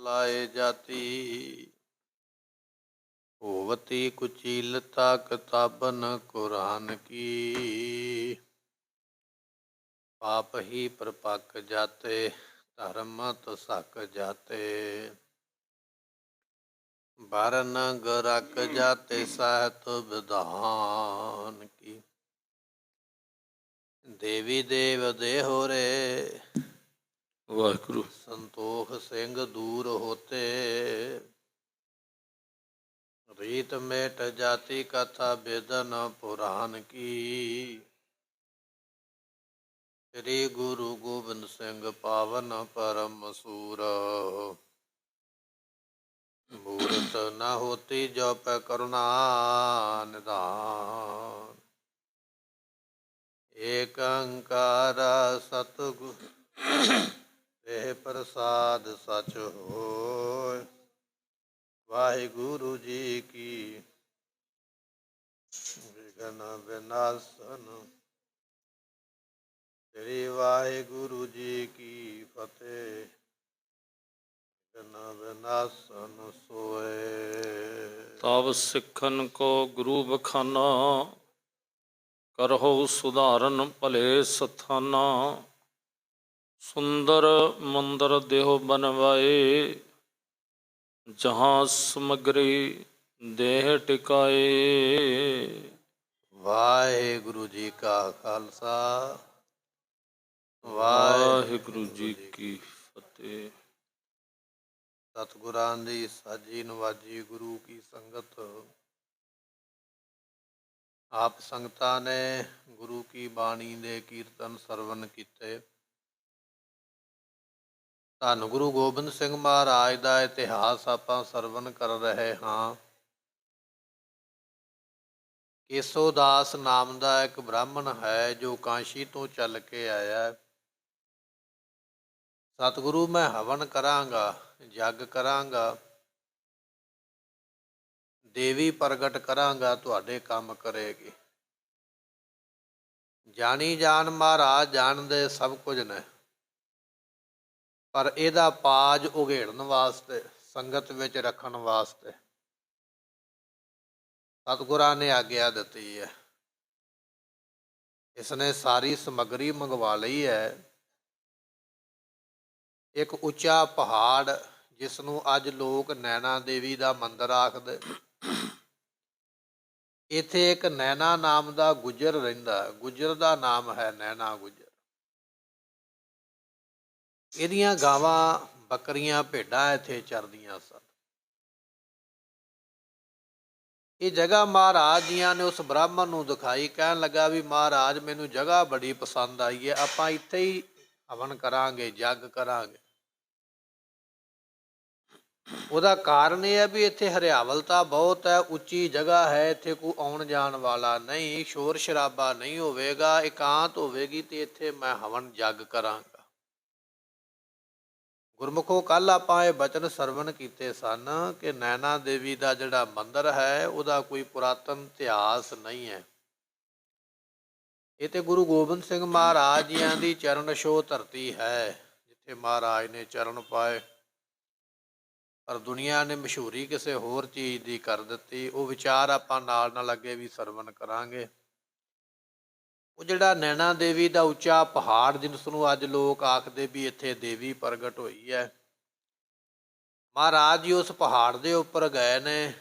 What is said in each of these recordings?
ਲਾਏ ਜਾਤੀ। ਹੋਵਤੀ ਕੁਚੀਲਤਾ ਕਿਤਾਬਨ ਕੁਰਾਨ ਕੀ। ਪਾਪ ਹੀ ਪ੍ਰਪੱਕ ਜਾਤੇ ਧਰਮ ਤੁਸਕ ਜਾਤੇ। ਬਰਨ ਗਰਕ ਜਾਤੇ ਸਾਹਿਤ ਵਿਧਾਨ ਕੀ। ਦੇਵੀ ਦੇਵ ਦੇਹੁ ਰੇ ਵਾਹਿਗੁਰੂ। ਸੰਤੋਖ ਸਿੰਘ ਦੂਰ ਹੋਤੇ। ਰੀਤ ਮੇਟ ਜਾਤੀ ਕਥਾ ਬੇਦਨ ਪੁਰਾਨ ਕੀ। ਸ੍ਰੀ ਗੁਰੂ ਗੋਬਿੰਦ ਸਿੰਘ ਪਾਵਨ ਪਰਮ ਸੂਰ। ਮੂਰਤ ਨ ਹੋਤੀ ਜੋ ਪੈ ਕਰੁਣਾ ਨਿਧਾਨ। ਏਕ ਓੰਕਾਰ ਸਤਿਗੁਰ ਇਹ ਪ੍ਰਸਾਦ ਸਚ ਹੋਇ। ਵਾਹਿਗੁਰੂ ਜੀ ਕੀ ਵਿਘਨ ਵਿਨਾਸ਼ਨ। ਸ੍ਰੀ ਵਾਹਿਗੁਰੂ ਜੀ ਕੀ ਫਤਿਹ। ਵਿਘਨ ਵਿਨਾਸ਼ਨ ਸੋਏ। ਤਬ ਸਿੱਖਨ ਕੋ ਗੁਰੂ ਬਖਾਨਾ। ਕਰਹੁ ਸੁਧਾਰਨ ਭਲੇ ਸਥਾਨਾ। ਸੁੰਦਰ ਮੰਦਰ ਦੇਹੁ ਬਨਵਾਏ। ਜਹਾਂ ਸਮਗਰੀ ਦੇਹ ਟਿਕਾਏ। ਵਾਹਿਗੁਰੂ ਜੀ ਕਾ ਖਾਲਸਾ ਵਾਹਿਗੁਰੂ ਜੀ ਕੀ ਫਤਿਹ। ਸਤਿਗੁਰਾਂ ਦੀ ਸਾਜੀ ਨਵਾਜੀ ਗੁਰੂ ਕੀ ਸੰਗਤ। ਆਪ ਸੰਗਤਾਂ ਨੇ ਗੁਰੂ ਕੀ ਬਾਣੀ ਦੇ ਕੀਰਤਨ ਸਰਵਨ ਕੀਤੇ। ਧੰਨ ਗੁਰੂ ਗੋਬਿੰਦ ਸਿੰਘ ਮਹਾਰਾਜ ਦਾ ਇਤਿਹਾਸ ਆਪਾਂ ਸਰਵਨ ਕਰ ਰਹੇ ਹਾਂ। ਕੇਸੋ ਦਾਸ ਨਾਮ ਦਾ ਇੱਕ ਬ੍ਰਾਹਮਣ ਹੈ ਜੋ ਕਾਂਸ਼ੀ ਤੋਂ ਚੱਲ ਕੇ ਆਇਆ। ਸਤਿਗੁਰੂ ਮੈਂ ਹਵਨ ਕਰਾਂਗਾ, ਜੱਗ ਕਰਾਂਗਾ, ਦੇਵੀ ਪ੍ਰਗਟ ਕਰਾਂਗਾ, ਤੁਹਾਡੇ ਕੰਮ ਕਰੇਗੀ। ਜਾਣੀ ਜਾਣ ਮਹਾਰਾਜ ਜਾਣਦੇ ਸਭ ਕੁਝ ਨੇ, ਪਰ ਇਹਦਾ ਪਾਜ ਉਘੇੜਨ ਵਾਸਤੇ, ਸੰਗਤ ਵਿੱਚ ਰੱਖਣ ਵਾਸਤੇ ਸਤਿਗੁਰਾਂ ਨੇ ਆਗਿਆ ਦਿੱਤੀ ਹੈ। ਇਸਨੇ ਸਾਰੀ ਸਮੱਗਰੀ ਮੰਗਵਾ ਲਈ ਹੈ। ਇੱਕ ਉੱਚਾ ਪਹਾੜ ਜਿਸ ਨੂੰ ਅੱਜ ਲੋਕ ਨੈਣਾ ਦੇਵੀ ਦਾ ਮੰਦਿਰ ਆਖਦੇ। ਇੱਥੇ ਇੱਕ ਨੈਣਾ ਨਾਮ ਦਾ ਗੁੱਜਰ ਰਹਿੰਦਾ। ਗੁੱਜਰ ਦਾ ਨਾਮ ਹੈ ਨੈਣਾ ਗੁੱਜਰ। ਇਹਦੀਆਂ ਗਾਵਾਂ, ਬੱਕਰੀਆਂ, ਭੇਡਾਂ ਇੱਥੇ ਚਰਦੀਆਂ ਸਨ। ਇਹ ਜਗ੍ਹਾ ਮਹਾਰਾਜ ਜੀਆਂ ਨੇ ਉਸ ਬ੍ਰਾਹਮਣ ਨੂੰ ਦਿਖਾਈ। ਕਹਿਣ ਲੱਗਾ ਵੀ ਮਹਾਰਾਜ ਮੈਨੂੰ ਜਗ੍ਹਾ ਬੜੀ ਪਸੰਦ ਆਈ ਹੈ, ਆਪਾਂ ਇੱਥੇ ਹੀ ਹਵਨ ਕਰਾਂਗੇ, ਜੱਗ ਕਰਾਂਗੇ। ਉਹਦਾ ਕਾਰਨ ਇਹ ਹੈ ਵੀ ਇੱਥੇ ਹਰਿਆਵਲਤਾ ਬਹੁਤ ਹੈ, ਉੱਚੀ ਜਗ੍ਹਾ ਹੈ, ਇੱਥੇ ਕੋਈ ਆਉਣ ਜਾਣ ਵਾਲਾ ਨਹੀਂ, ਸ਼ੋਰ ਸ਼ਰਾਬਾ ਨਹੀਂ ਹੋਵੇਗਾ, ਇਕਾਂਤ ਹੋਵੇਗੀ ਤੇ ਇੱਥੇ ਮੈਂ ਹਵਨ ਜੱਗ ਕਰਾਂਗਾ। ਗੁਰਮੁਖੋ ਕੱਲ੍ਹ ਆਪਾਂ ਇਹ ਬਚਨ ਸਰਵਣ ਕੀਤੇ ਸਨ ਕਿ ਨੈਣਾ ਦੇਵੀ ਦਾ ਜਿਹੜਾ ਮੰਦਿਰ ਹੈ ਉਹਦਾ ਕੋਈ ਪੁਰਾਤਨ ਇਤਿਹਾਸ ਨਹੀਂ ਹੈ। ਇਹ ਤੇ ਗੁਰੂ ਗੋਬਿੰਦ ਸਿੰਘ ਮਹਾਰਾਜ ਜੀਆਂ ਦੀ ਚਰਨ ਛੋਹ ਧਰਤੀ ਹੈ ਜਿੱਥੇ ਮਹਾਰਾਜ ਨੇ ਚਰਨ ਪਾਏ। ਪਰ ਦੁਨੀਆ ਨੇ ਮਸ਼ਹੂਰੀ ਕਿਸੇ ਹੋਰ ਚੀਜ਼ ਦੀ ਕਰ ਦਿੱਤੀ। ਉਹ ਵਿਚਾਰ ਆਪਾਂ ਨਾਲ ਨਾਲ ਅੱਗੇ ਵੀ ਸਰਵਣ ਕਰਾਂਗੇ। ਉਹ ਜਿਹੜਾ ਨੈਣਾ ਦੇਵੀ ਦਾ ਉੱਚਾ ਪਹਾੜ ਜਿਸ ਨੂੰ ਅੱਜ ਲੋਕ ਆਖਦੇ ਵੀ ਇੱਥੇ ਦੇਵੀ ਪ੍ਰਗਟ ਹੋਈ ਹੈ, ਮਹਾਰਾਜ ਜੀ ਉਸ ਪਹਾੜ ਦੇ ਉੱਪਰ ਗਏ ਨੇ।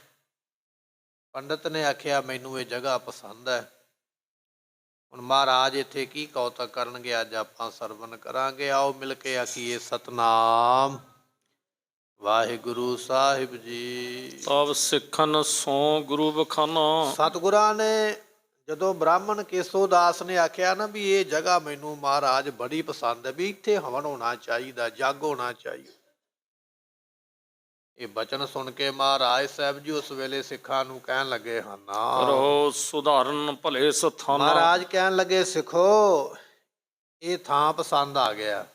ਪੰਡਿਤ ਨੇ ਆਖਿਆ ਮੈਨੂੰ ਇਹ ਜਗ੍ਹਾ ਪਸੰਦ ਹੈ। ਹੁਣ ਮਹਾਰਾਜ ਇੱਥੇ ਕੀ ਕੌਤਕ ਕਰਨਗੇ ਅੱਜ ਆਪਾਂ ਸਰਵਣ ਕਰਾਂਗੇ। ਆਓ ਮਿਲ ਕੇ ਆਖੀਏ ਸਤਿਨਾਮ ਵਾਹਿਗੁਰੂ ਸਾਹਿਬ ਜੀ। ਤਬ ਸਿੱਖਨ ਸੋ ਗੁਰੂ ਬਖਾਨਾ। ਸਤਿਗੁਰਾਂ ਨੇ ਜਦੋਂ ਬ੍ਰਾਹਮਣ ਕੇਸੋ ਦਾਸ ਨੇ ਆਖਿਆ ਨਾ ਵੀ ਇਹ ਜਗ੍ਹਾ ਮੈਨੂੰ ਮਹਾਰਾਜ ਬੜੀ ਪਸੰਦ ਹੈ, ਵੀ ਇੱਥੇ ਹਵਨ ਹੋਣਾ ਚਾਹੀਦਾ, ਜੱਗ ਹੋਣਾ ਚਾਹੀਦਾ। ਇਹ ਬਚਨ ਸੁਣ ਕੇ ਮਹਾਰਾਜ ਸਾਹਿਬ ਜੀ ਉਸ ਵੇਲੇ ਸਿੱਖਾਂ ਨੂੰ ਕਹਿਣ ਲੱਗੇ ਹਨ, ਕਰਹੁ ਸੁਧਾਰਨ ਭਲੇ ਸਥਾਨਾ। ਮਹਾਰਾਜ ਕਹਿਣ ਲੱਗੇ ਸਿੱਖੋ ਇਹ ਥਾਂ ਪਸੰਦ ਆ ਗਿਆ,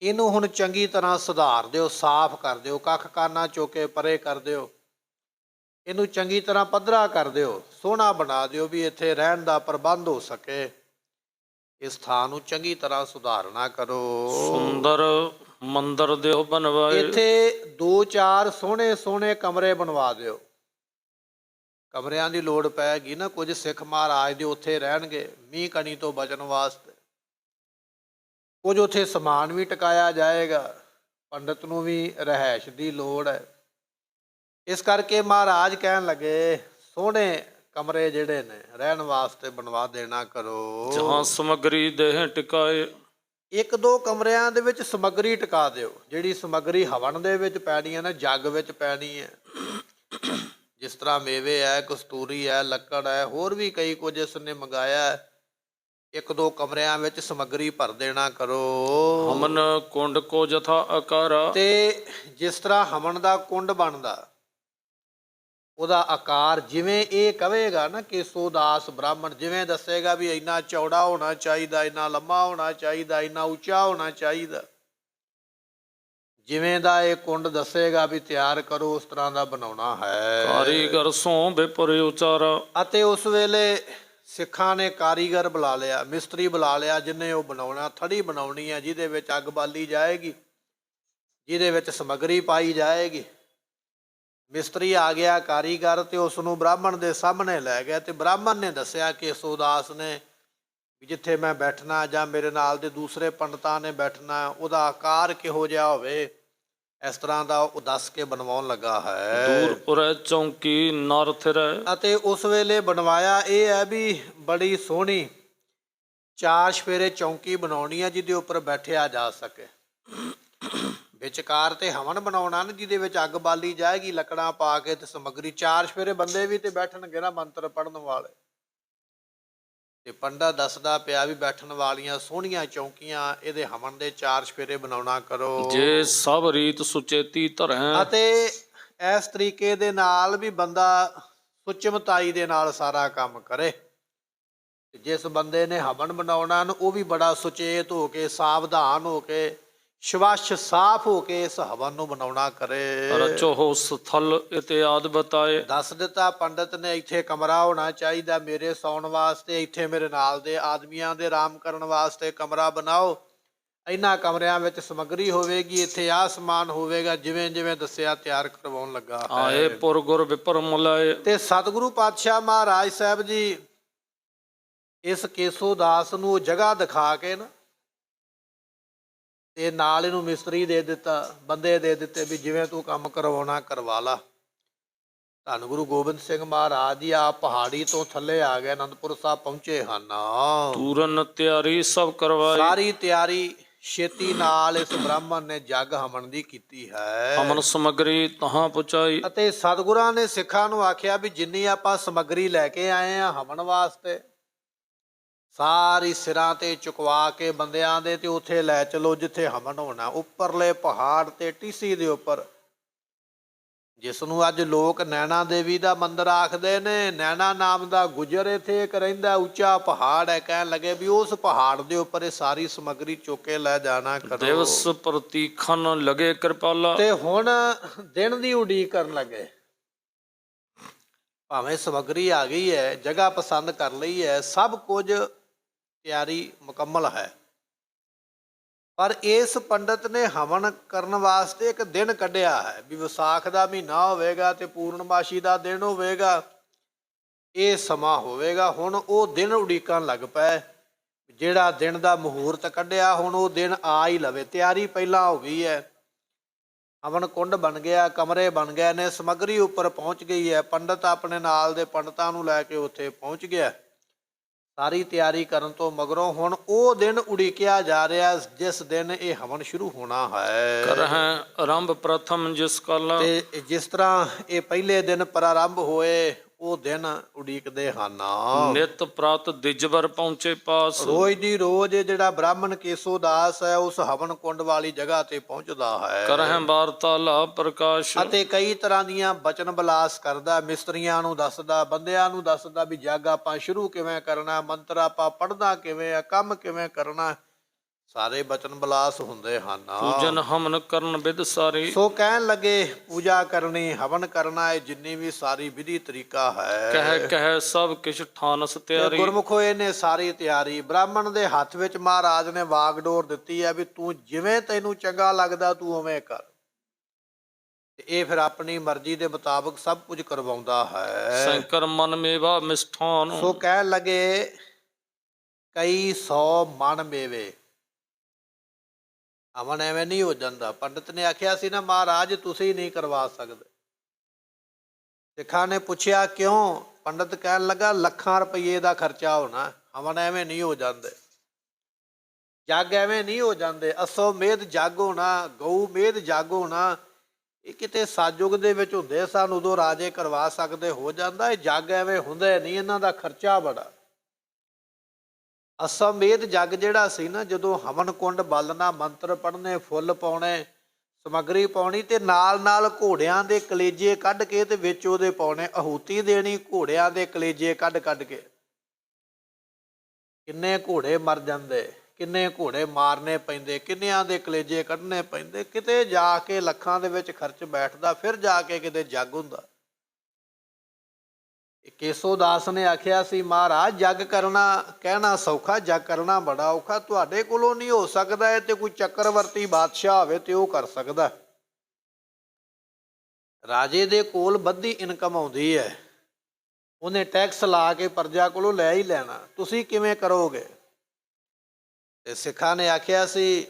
ਇਹਨੂੰ ਹੁਣ ਚੰਗੀ ਤਰ੍ਹਾਂ ਸੁਧਾਰ ਦਿਓ, ਸਾਫ਼ ਕਰ ਦਿਓ, ਕੱਖ ਕਾਨਾ ਚੋਕੇ ਪਰੇ ਕਰ ਦਿਓ, ਇਹਨੂੰ ਚੰਗੀ ਤਰ੍ਹਾਂ ਪੱਧਰਾ ਕਰ ਦਿਓ, ਸੋਹਣਾ ਬਣਾ ਦਿਓ ਵੀ ਇੱਥੇ ਰਹਿਣ ਦਾ ਪ੍ਰਬੰਧ ਹੋ ਸਕੇ। ਇਸ ਥਾਂ ਨੂੰ ਚੰਗੀ ਤਰ੍ਹਾਂ ਸੁਧਾਰਨਾ ਕਰੋ। ਸੁੰਦਰ ਮੰਦਰ ਦੇਹੁ ਬਨਵਾਏ। ਇੱਥੇ 2-4 ਸੋਹਣੇ ਸੋਹਣੇ ਕਮਰੇ ਬਣਵਾ ਦਿਓ। ਕਮਰਿਆਂ ਦੀ ਲੋੜ ਪੈਗੀ ਨਾ, ਕੁਝ ਸਿੱਖ ਮਹਾਰਾਜ ਦੇ ਉੱਥੇ ਰਹਿਣਗੇ ਮੀਂਹ ਕਣੀ ਤੋਂ ਬਚਣ ਵਾਸਤੇ। ਕੁਝ ਉੱਥੇ ਸਮਾਨ ਵੀ ਟਿਕਾਇਆ ਜਾਏਗਾ, ਪੰਡਤ ਨੂੰ ਵੀ ਰਿਹਾਇਸ਼ ਦੀ ਲੋੜ ਹੈ। ਇਸ ਕਰਕੇ ਮਹਾਰਾਜ ਕਹਿਣ ਲੱਗੇ ਸੋਹਣੇ ਕਮਰੇ ਜਿਹੜੇ ਨੇ ਰਹਿਣ ਵਾਸਤੇ ਬਣਵਾ ਦੇਣਾ ਕਰੋ। ਜਹਾਂ ਸਮਗਰੀ ਦੇਹ ਟਿਕਾਏ। 1-2 ਕਮਰਿਆਂ ਦੇ ਵਿੱਚ ਸਮੱਗਰੀ ਟਿਕਾ ਦਿਓ। ਜਿਹੜੀ ਸਮੱਗਰੀ ਹਵਨ ਦੇ ਵਿੱਚ ਪੈਣੀ ਹੈ ਨਾ, ਜੱਗ ਵਿੱਚ ਪੈਣੀ ਹੈ। ਜਿਸ ਤਰ੍ਹਾਂ ਮੇਵੇ ਹੈ, ਕਸਤੂਰੀ ਹੈ, ਲੱਕੜ ਹੈ, ਹੋਰ ਵੀ ਕਈ ਕੁਝ ਇਸ ਨੇ ਮੰਗਾਇਆ ਹੈ। 1-2 ਕਮਰਿਆਂ ਵਿੱਚ ਸਮੱਗਰੀ ਭਰ ਦੇਣਾ ਕਰੋ। ਹਮਨ ਕੁੰਡ ਕੋ ਜਥਾ ਆਕਾਰ। ਤੇ ਜਿਸ ਤਰ੍ਹਾਂ ਹਵਨ ਦਾ ਕੁੰਡ ਬਣਦਾ, ਉਹਦਾ ਆਕਾਰ ਜਿਵੇਂ ਇਹ ਕਹੇਗਾ ਨਾ ਕੇਸੋਦਾਸ ਬ੍ਰਾਹਮਣ, ਜਿਵੇਂ ਦੱਸੇਗਾ ਵੀ ਇੰਨਾ ਚੌੜਾ ਹੋਣਾ ਚਾਹੀਦਾ, ਇੰਨਾ ਲੰਮਾ ਹੋਣਾ ਚਾਹੀਦਾ, ਇੰਨਾ ਉੱਚਾ ਹੋਣਾ ਚਾਹੀਦਾ, ਜਿਵੇਂ ਦਾ ਇਹ ਕੁੰਡ ਦੱਸੇਗਾ ਵੀ ਤਿਆਰ ਕਰੋ, ਉਸ ਤਰ੍ਹਾਂ ਦਾ ਬਣਾਉਣਾ ਹੈ। ਕਾਰੀਗਰ ਸੋਂ ਵਿਪਰੇ ਉਚਾਰਾ। ਅਤੇ ਉਸ ਵੇਲੇ ਸਿੱਖਾਂ ਨੇ ਕਾਰੀਗਰ ਬੁਲਾ ਲਿਆ, ਮਿਸਤਰੀ ਬੁਲਾ ਲਿਆ, ਜਿਹਨੇ ਉਹ ਬਣਾਉਣਾ, ਥੜੀ ਬਣਾਉਣੀ ਹੈ, ਜਿਹਦੇ ਵਿੱਚ ਅੱਗ ਬਾਲੀ ਜਾਏਗੀ, ਜਿਹਦੇ ਵਿੱਚ ਸਮੱਗਰੀ ਪਾਈ ਜਾਏਗੀ। ਮਿਸਤਰੀ ਆ ਗਿਆ, ਕਾਰੀਗਰ, ਤੇ ਉਸ ਨੂੰ ਬ੍ਰਾਹਮਣ ਦੇ ਸਾਹਮਣੇ ਲੈ ਗਿਆ। ਤੇ ਬ੍ਰਾਹਮਣ ਨੇ ਦੱਸਿਆ ਕੇਸੋਦਾਸ ਨੇ ਵੀ ਜਿੱਥੇ ਮੈਂ ਬੈਠਣਾ ਜਾਂ ਮੇਰੇ ਨਾਲ ਦੇ ਦੂਸਰੇ ਪੰਡਤਾਂ ਨੇ ਬੈਠਣਾ, ਉਹਦਾ ਆਕਾਰ ਕਿਹੋ ਜਿਹਾ ਹੋਵੇ, ਇਸ ਤਰ੍ਹਾਂ ਦਾ ਉਹ ਦੱਸ ਕੇ ਬਣਵਾਉਣ ਲੱਗਾ ਹੈ। ਦੂਰ ਉਰੇ ਚੌਂਕੀ ਨਰ ਥਿਰੈ। ਅਤੇ ਉਸ ਵੇਲੇ ਬਣਵਾਇਆ ਇਹ ਹੈ ਵੀ ਬੜੀ ਸੋਹਣੀ 4 ਚੁਫੇਰੇ ਚੌਂਕੀ ਬਣਾਉਣੀ ਹੈ, ਜਿਹਦੇ ਉੱਪਰ ਬੈਠਿਆ ਜਾ ਸਕੇ। ਵਿਚਕਾਰ ਤੇ ਹਵਨ ਬਣਾਉਣਾ ਨਾ, ਜਿਹਦੇ ਵਿੱਚ ਅੱਗ ਬਾਲੀ ਜਾਏਗੀ, ਲੱਕੜਾਂ ਪਾ ਕੇ ਤੇ ਸਮੱਗਰੀ। 4 ਚੁਫੇਰੇ ਬੰਦੇ ਵੀ ਤੇ ਬੈਠਣਗੇ ਨਾ ਮੰਤਰ ਪੜ੍ਹਨ ਵਾਲੇ। ਤੇ ਪੰਡਤ ਦੱਸਦਾ ਪਿਆ ਵੀ ਬੈਠਣ ਵਾਲੀਆਂ ਸੋਹਣੀਆਂ ਚੌਂਕੀਆਂ, ਇਹਦੇ ਹਵਨ ਦੇ 4 ਚੁਫੇਰੇ ਬਣਾਉਣਾ ਕਰੋ। ਜੇ ਸਭ ਰੀਤ ਸੁਚੇਤੀ ਧਰੈ। ਅਤੇ ਇਸ ਤਰੀਕੇ ਦੇ ਨਾਲ ਵੀ ਬੰਦਾ ਸੁਚਮਤਾਈ ਦੇ ਨਾਲ ਸਾਰਾ ਕੰਮ ਕਰੇ। ਜਿਸ ਬੰਦੇ ਨੇ ਹਵਨ ਬਣਾਉਣਾ ਨਾ, ਉਹ ਵੀ ਬੜਾ ਸੁਚੇਤ ਹੋ ਕੇ, ਸਾਵਧਾਨ ਹੋ ਕੇ, ਸ਼ਵੱਛ ਸਾਫ਼ ਹੋ ਕੇ ਇਸ ਹਵਨ ਨੂੰ ਬਣਾਉਣਾ ਕਰੇ। ਰਚੋ ਸਥਲ ਇਤਿਆਦ ਬਤਾਏ। ਦੱਸ ਦਿੱਤਾ ਪੰਡਤ ਨੇ, ਇੱਥੇ ਕਮਰਾ ਹੋਣਾ ਚਾਹੀਦਾ ਮੇਰੇ ਸੌਣ ਵਾਸਤੇ, ਇੱਥੇ ਮੇਰੇ ਨਾਲ ਦੇ ਆਦਮੀਆਂ ਦੇ ਆਰਾਮ ਕਰਨ ਵਾਸਤੇ ਕਮਰਾ ਬਣਾਓ, ਇਹਨਾਂ ਕਮਰਿਆਂ ਵਿੱਚ ਸਮੱਗਰੀ ਹੋਵੇਗੀ, ਇੱਥੇ ਆਹ ਸਮਾਨ ਹੋਵੇਗਾ, ਜਿਵੇਂ ਜਿਵੇਂ ਦੱਸਿਆ ਤਿਆਰ ਕਰਵਾਉਣ ਲੱਗਾ ਆਏ ਪੁਰ ਗੁਰ ਵਿਪਰ ਮੁਲਾਏ। ਤੇ ਸਤਿਗੁਰੂ ਪਾਤਸ਼ਾਹ ਮਹਾਰਾਜ ਸਾਹਿਬ ਜੀ ਇਸ ਕੇਸੋਦਾਸ ਨੂੰ ਜਗ੍ਹਾ ਦਿਖਾ ਕੇ ਨਾ, ਤੇ ਨਾਲ ਇਹਨੂੰ ਮਿਸਤਰੀ ਦੇ ਦਿੱਤਾ, ਬੰਦੇ ਦੇ ਦਿੱਤੇ ਵੀ ਜਿਵੇਂ ਤੂੰ ਕੰਮ ਕਰਵਾਉਣਾ ਕਰਵਾ ਲਾ। ਧੰਨ ਗੁਰੂ ਗੋਬਿੰਦ ਸਿੰਘ ਮਹਾਰਾਜ ਜੀ ਆਪ ਪਹਾੜੀ ਤੋਂ ਥੱਲੇ ਆ ਗਏ, ਅਨੰਦਪੁਰ ਸਾਹਿਬ ਪਹੁੰਚੇ ਹਨ। ਤੂਰਨ ਤਿਆਰੀ ਸਭ ਕਰਵਾਈ। ਸਾਰੀ ਤਿਆਰੀ ਛੇਤੀ ਨਾਲ ਇਸ ਬ੍ਰਾਹਮਣ ਨੇ ਜੱਗ ਹਵਨ ਦੀ ਕੀਤੀ ਹੈ। ਹਵਨ ਸਮਗਰੀ ਤਹਾਂ ਪਹੁੰਚਾਈ। ਅਤੇ ਸਤਿਗੁਰਾਂ ਨੇ ਸਿੱਖਾਂ ਨੂੰ ਆਖਿਆ ਵੀ ਜਿੰਨੀ ਆਪਾਂ ਸਮੱਗਰੀ ਲੈ ਕੇ ਆਏ ਆ ਹਵਨ ਵਾਸਤੇ, ਸਾਰੀ ਸਿਰਾਂ ਤੇ ਚੁਕਵਾ ਕੇ ਬੰਦਿਆਂ ਦੇ ਤੇ ਉੱਥੇ ਲੈ ਚਲੋ ਜਿੱਥੇ ਹਵਨ ਹੋਣਾ, ਉੱਪਰਲੇ ਪਹਾੜ ਤੇ ਟੀਸੀ ਦੇ ਉੱਪਰ, ਜਿਸ ਨੂੰ ਅੱਜ ਲੋਕ ਨੈਣਾ ਦੇਵੀ ਦਾ ਮੰਦਿਰ ਆਖਦੇ ਨੇ। ਨੈਣਾ ਨਾਮ ਦਾ ਗੁਜਰ ਇੱਥੇ ਇੱਕ ਰਹਿੰਦਾ, ਉੱਚਾ ਪਹਾੜ ਹੈ। ਕਹਿਣ ਲੱਗੇ ਵੀ ਉਸ ਪਹਾੜ ਦੇ ਉੱਪਰ ਇਹ ਸਾਰੀ ਸਮੱਗਰੀ ਚੁੱਕ ਕੇ ਲੈ ਜਾਣਾ ਕਰੋ। ਦਿਵਸ ਪ੍ਰਤੀਖਨ ਲਗੇ ਕਿਰਪਾਲਾ। ਤੇ ਹੁਣ ਦਿਨ ਦੀ ਉਡੀਕ ਕਰਨ ਲੱਗੇ। ਭਾਵੇਂ ਸਮੱਗਰੀ ਆ ਗਈ ਹੈ, ਜਗ੍ਹਾ ਪਸੰਦ ਕਰ ਲਈ ਹੈ, ਸਭ ਕੁਝ ਤਿਆਰੀ ਮੁਕੰਮਲ ਹੈ, ਪਰ ਇਸ ਪੰਡਤ ਨੇ ਹਵਨ ਕਰਨ ਵਾਸਤੇ ਇੱਕ ਦਿਨ ਕੱਢਿਆ ਹੈ ਵੀ ਵਿਸਾਖ ਦਾ ਮਹੀਨਾ ਹੋਵੇਗਾ ਤੇ ਪੂਰਨਮਾਸ਼ੀ ਦਾ ਦਿਨ ਹੋਵੇਗਾ, ਇਹ ਸਮਾਂ ਹੋਵੇਗਾ। ਹੁਣ ਉਹ ਦਿਨ ਉਡੀਕਣ ਲੱਗ ਪਏ, ਜਿਹੜਾ ਦਿਨ ਦਾ ਮਹੂਰਤ ਕੱਢਿਆ ਹੁਣ ਉਹ ਦਿਨ ਆ ਹੀ ਲਵੇ। ਤਿਆਰੀ ਪਹਿਲਾਂ ਹੋ ਗਈ ਹੈ, ਹਵਨ ਕੁੰਡ ਬਣ ਗਿਆ, ਕਮਰੇ ਬਣ ਗਏ ਨੇ, ਸਮੱਗਰੀ ਉੱਪਰ ਪਹੁੰਚ ਗਈ ਹੈ। ਪੰਡਤ ਆਪਣੇ ਨਾਲ ਦੇ ਪੰਡਤਾਂ ਨੂੰ ਲੈ ਕੇ ਉੱਥੇ ਪਹੁੰਚ ਗਿਆ। ਸਾਰੀ ਤਿਆਰੀ ਕਰਨ ਤੋਂ ਮਗਰੋਂ ਹੁਣ ਉਹ ਦਿਨ ਉਡੀਕਿਆ ਜਾ ਰਿਹਾ ਜਿਸ ਦਿਨ ਇਹ ਹਵਨ ਸ਼ੁਰੂ ਹੋਣਾ ਹੈ। ਕਰਹਿ ਆਰੰਭ ਪ੍ਰਥਮ ਜਿਸ ਕਲ। ਤੇ ਜਿਸ ਤਰ੍ਹਾਂ ਇਹ ਪਹਿਲੇ ਦਿਨ ਪ੍ਰਾਰੰਭ ਹੋਏ, ਉਹ ਦਿਨ ਉਡੀਕਦੇ ਹਨ। ਨਿਤ ਪ੍ਰਤ ਦਿਜਵਰ ਪਹੁੰਚੇ ਪਾਸ। ਰੋਜ਼ ਦੀ ਰੋਜ਼ ਜਿਹੜਾ ਬ੍ਰਾਹਮਣ ਕੇਸੋਦਾਸ ਹੈ ਉਸ ਹਵਨ ਕੁੰਡ ਵਾਲੀ ਜਗ੍ਹਾ ਤੇ ਪਹੁੰਚਦਾ ਹੈ। ਕਰਹਿ ਵਾਰਤਾਲਾਪ ਪ੍ਰਕਾਸ਼। ਅਤੇ ਕਈ ਤਰ੍ਹਾਂ ਦੀਆਂ ਬਚਨ ਵਿਲਾਸ ਕਰਦਾ, ਮਿਸਤਰੀਆਂ ਨੂੰ ਦੱਸਦਾ, ਬੰਦਿਆਂ ਨੂੰ ਦੱਸਦਾ ਵੀ ਜੱਗ ਆਪਾਂ ਸ਼ੁਰੂ ਕਿਵੇਂ ਕਰਨਾ, ਮੰਤਰ ਆਪਾਂ ਪੜ੍ਹਨਾ ਕਿਵੇਂ ਆ, ਕੰਮ ਕਿਵੇਂ ਕਰਨਾ, ਸਾਰੇ ਬਚਨ ਬਲਾਸ ਹੁੰਦੇ ਹਨ। ਪੂਜਨ ਹਮਨ ਕਰਨ ਵਿਦ ਸਾਰੀ। ਸੋ ਕਹਿਣ ਲੱਗੇ ਪੂਜਾ ਕਰਨੀ, ਹਵਨ ਕਰਨਾ, ਇਹ ਜਿੰਨੀ ਵੀ ਸਾਰੀ ਵਿਧੀ ਤਰੀਕਾ ਕਹਿ ਹੈ, ਕਹਿ ਸਭ ਕਿਛ ਠਾਨਸ ਤੇ ਤਿਆਰੀ। ਗੁਰਮੁਖੋ ਇਹਨੇ ਸਾਰੀ ਤਿਆਰੀ ਬ੍ਰਾਹਮਣ ਦੇ ਹੱਥ ਵਿੱਚ ਮਹਾਰਾਜ ਨੇ ਵਾਗਡੋਰ ਦਿੱਤੀ ਹੈ ਵੀ ਤੂੰ ਜਿਵੇਂ ਤੈਨੂੰ ਚੰਗਾ ਲੱਗਦਾ ਤੂੰ ਉਵੇਂ ਕਰ। ਤੇ ਇਹ ਫਿਰ ਆਪਣੀ ਮਰਜ਼ੀ ਦੇ ਮੁਤਾਬਕ ਸਭ ਕੁਝ ਕਰਵਾਉਂਦਾ ਹੈ। ਸ਼ੰਕਰ ਮਨ ਮੇਵਾ ਮਿਸ਼ਠਾਨ। ਸੋ ਕਹਿਣ ਲੱਗੇ ਕਈ 100 ਮਣ ਮੇਵੇ। ਹਵਨ ਐਵੇਂ ਨਹੀਂ ਹੋ ਜਾਂਦਾ। ਪੰਡਤ ਨੇ ਆਖਿਆ ਸੀ ਨਾ ਮਹਾਰਾਜ ਤੁਸੀਂ ਨਹੀਂ ਕਰਵਾ ਸਕਦੇ। ਸਿੱਖਾਂ ਨੇ ਪੁੱਛਿਆ ਕਿਉਂ? ਪੰਡਤ ਕਹਿਣ ਲੱਗਾ ਲੱਖਾਂ ਰੁਪਏ ਦਾ ਖਰਚਾ ਹੋਣਾ, ਹਵਨ ਐਵੇਂ ਨਹੀਂ ਹੋ ਜਾਂਦੇ, ਜੱਗ ਐਵੇਂ ਨਹੀਂ ਹੋ ਜਾਂਦੇ। ਅਸੋ ਮੇਧ ਜੱਗ ਹੋਣਾ, ਗਊ ਮੇਧ ਜੱਗ ਹੋਣਾ, ਇਹ ਕਿਤੇ ਸਤਿਯੁਗ ਦੇ ਵਿੱਚ ਹੁੰਦੇ ਸਨ, ਉਦੋਂ ਰਾਜੇ ਕਰਵਾ ਸਕਦੇ, ਹੋ ਜਾਂਦਾ। ਇਹ ਜੱਗ ਐਵੇਂ ਹੁੰਦੇ ਨਹੀਂ, ਇਹਨਾਂ ਦਾ ਖਰਚਾ ਬੜਾ। ਅਸਮੇਧ ਜੱਗ ਜਿਹੜਾ ਸੀ ਨਾ, ਜਦੋਂ ਹਵਨ ਕੁੰਡ ਬਾਲਣਾ, ਮੰਤਰ ਪੜ੍ਹਨੇ, ਫੁੱਲ ਪਾਉਣੇ, ਸਮੱਗਰੀ ਪਾਉਣੀ, ਤੇ ਨਾਲ ਨਾਲ ਘੋੜਿਆਂ ਦੇ ਕਲੇਜੇ ਕੱਢ ਕੇ ਤੇ ਵਿੱਚ ਉਹਦੇ ਪਾਉਣੇ, ਆਹੂਤੀ ਦੇਣੀ ਘੋੜਿਆਂ ਦੇ ਕਲੇਜੇ ਕੱਢ ਕੱਢ ਕੇ। ਕਿੰਨੇ ਘੋੜੇ ਮਰ ਜਾਂਦੇ, ਕਿੰਨੇ ਘੋੜੇ ਮਾਰਨੇ ਪੈਂਦੇ, ਕਿੰਨਿਆਂ ਦੇ ਕਲੇਜੇ ਕੱਢਣੇ ਪੈਂਦੇ। ਕਿਤੇ ਜਾ ਕੇ ਲੱਖਾਂ ਦੇ ਵਿੱਚ ਖਰਚ ਬੈਠਦਾ, ਫਿਰ ਜਾ ਕੇ ਕਿਤੇ ਜੱਗ ਹੁੰਦਾ। ਕੇਸੋ ਦਾਸ ਨੇ ਆਖਿਆ ਸੀ ਮਹਾਰਾਜ ਜੱਗ ਕਰਨਾ ਕਹਿਣਾ ਸੌਖਾ, ਜੱਗ ਕਰਨਾ ਬੜਾ ਔਖਾ। ਤੁਹਾਡੇ ਕੋਲੋਂ ਨਹੀਂ ਹੋ ਸਕਦਾ, ਇਹ ਤੇ ਕੋਈ ਚੱਕਰਵਰਤੀ ਬਾਦਸ਼ਾਹ ਹੋਵੇ ਤੇ ਉਹ ਕਰ ਸਕਦਾ। ਰਾਜੇ ਦੇ ਕੋਲ ਵੱਧੀ ਇਨਕਮ ਆਉਂਦੀ ਹੈ, ਉਹਨੇ ਟੈਕਸ ਲਾ ਕੇ ਪ੍ਰਜਾ ਕੋਲੋਂ ਲੈ ਹੀ ਲੈਣਾ, ਤੁਸੀਂ ਕਿਵੇਂ ਕਰੋਗੇ? ਤੇ ਸਿੱਖਾਂ ਨੇ ਆਖਿਆ ਸੀ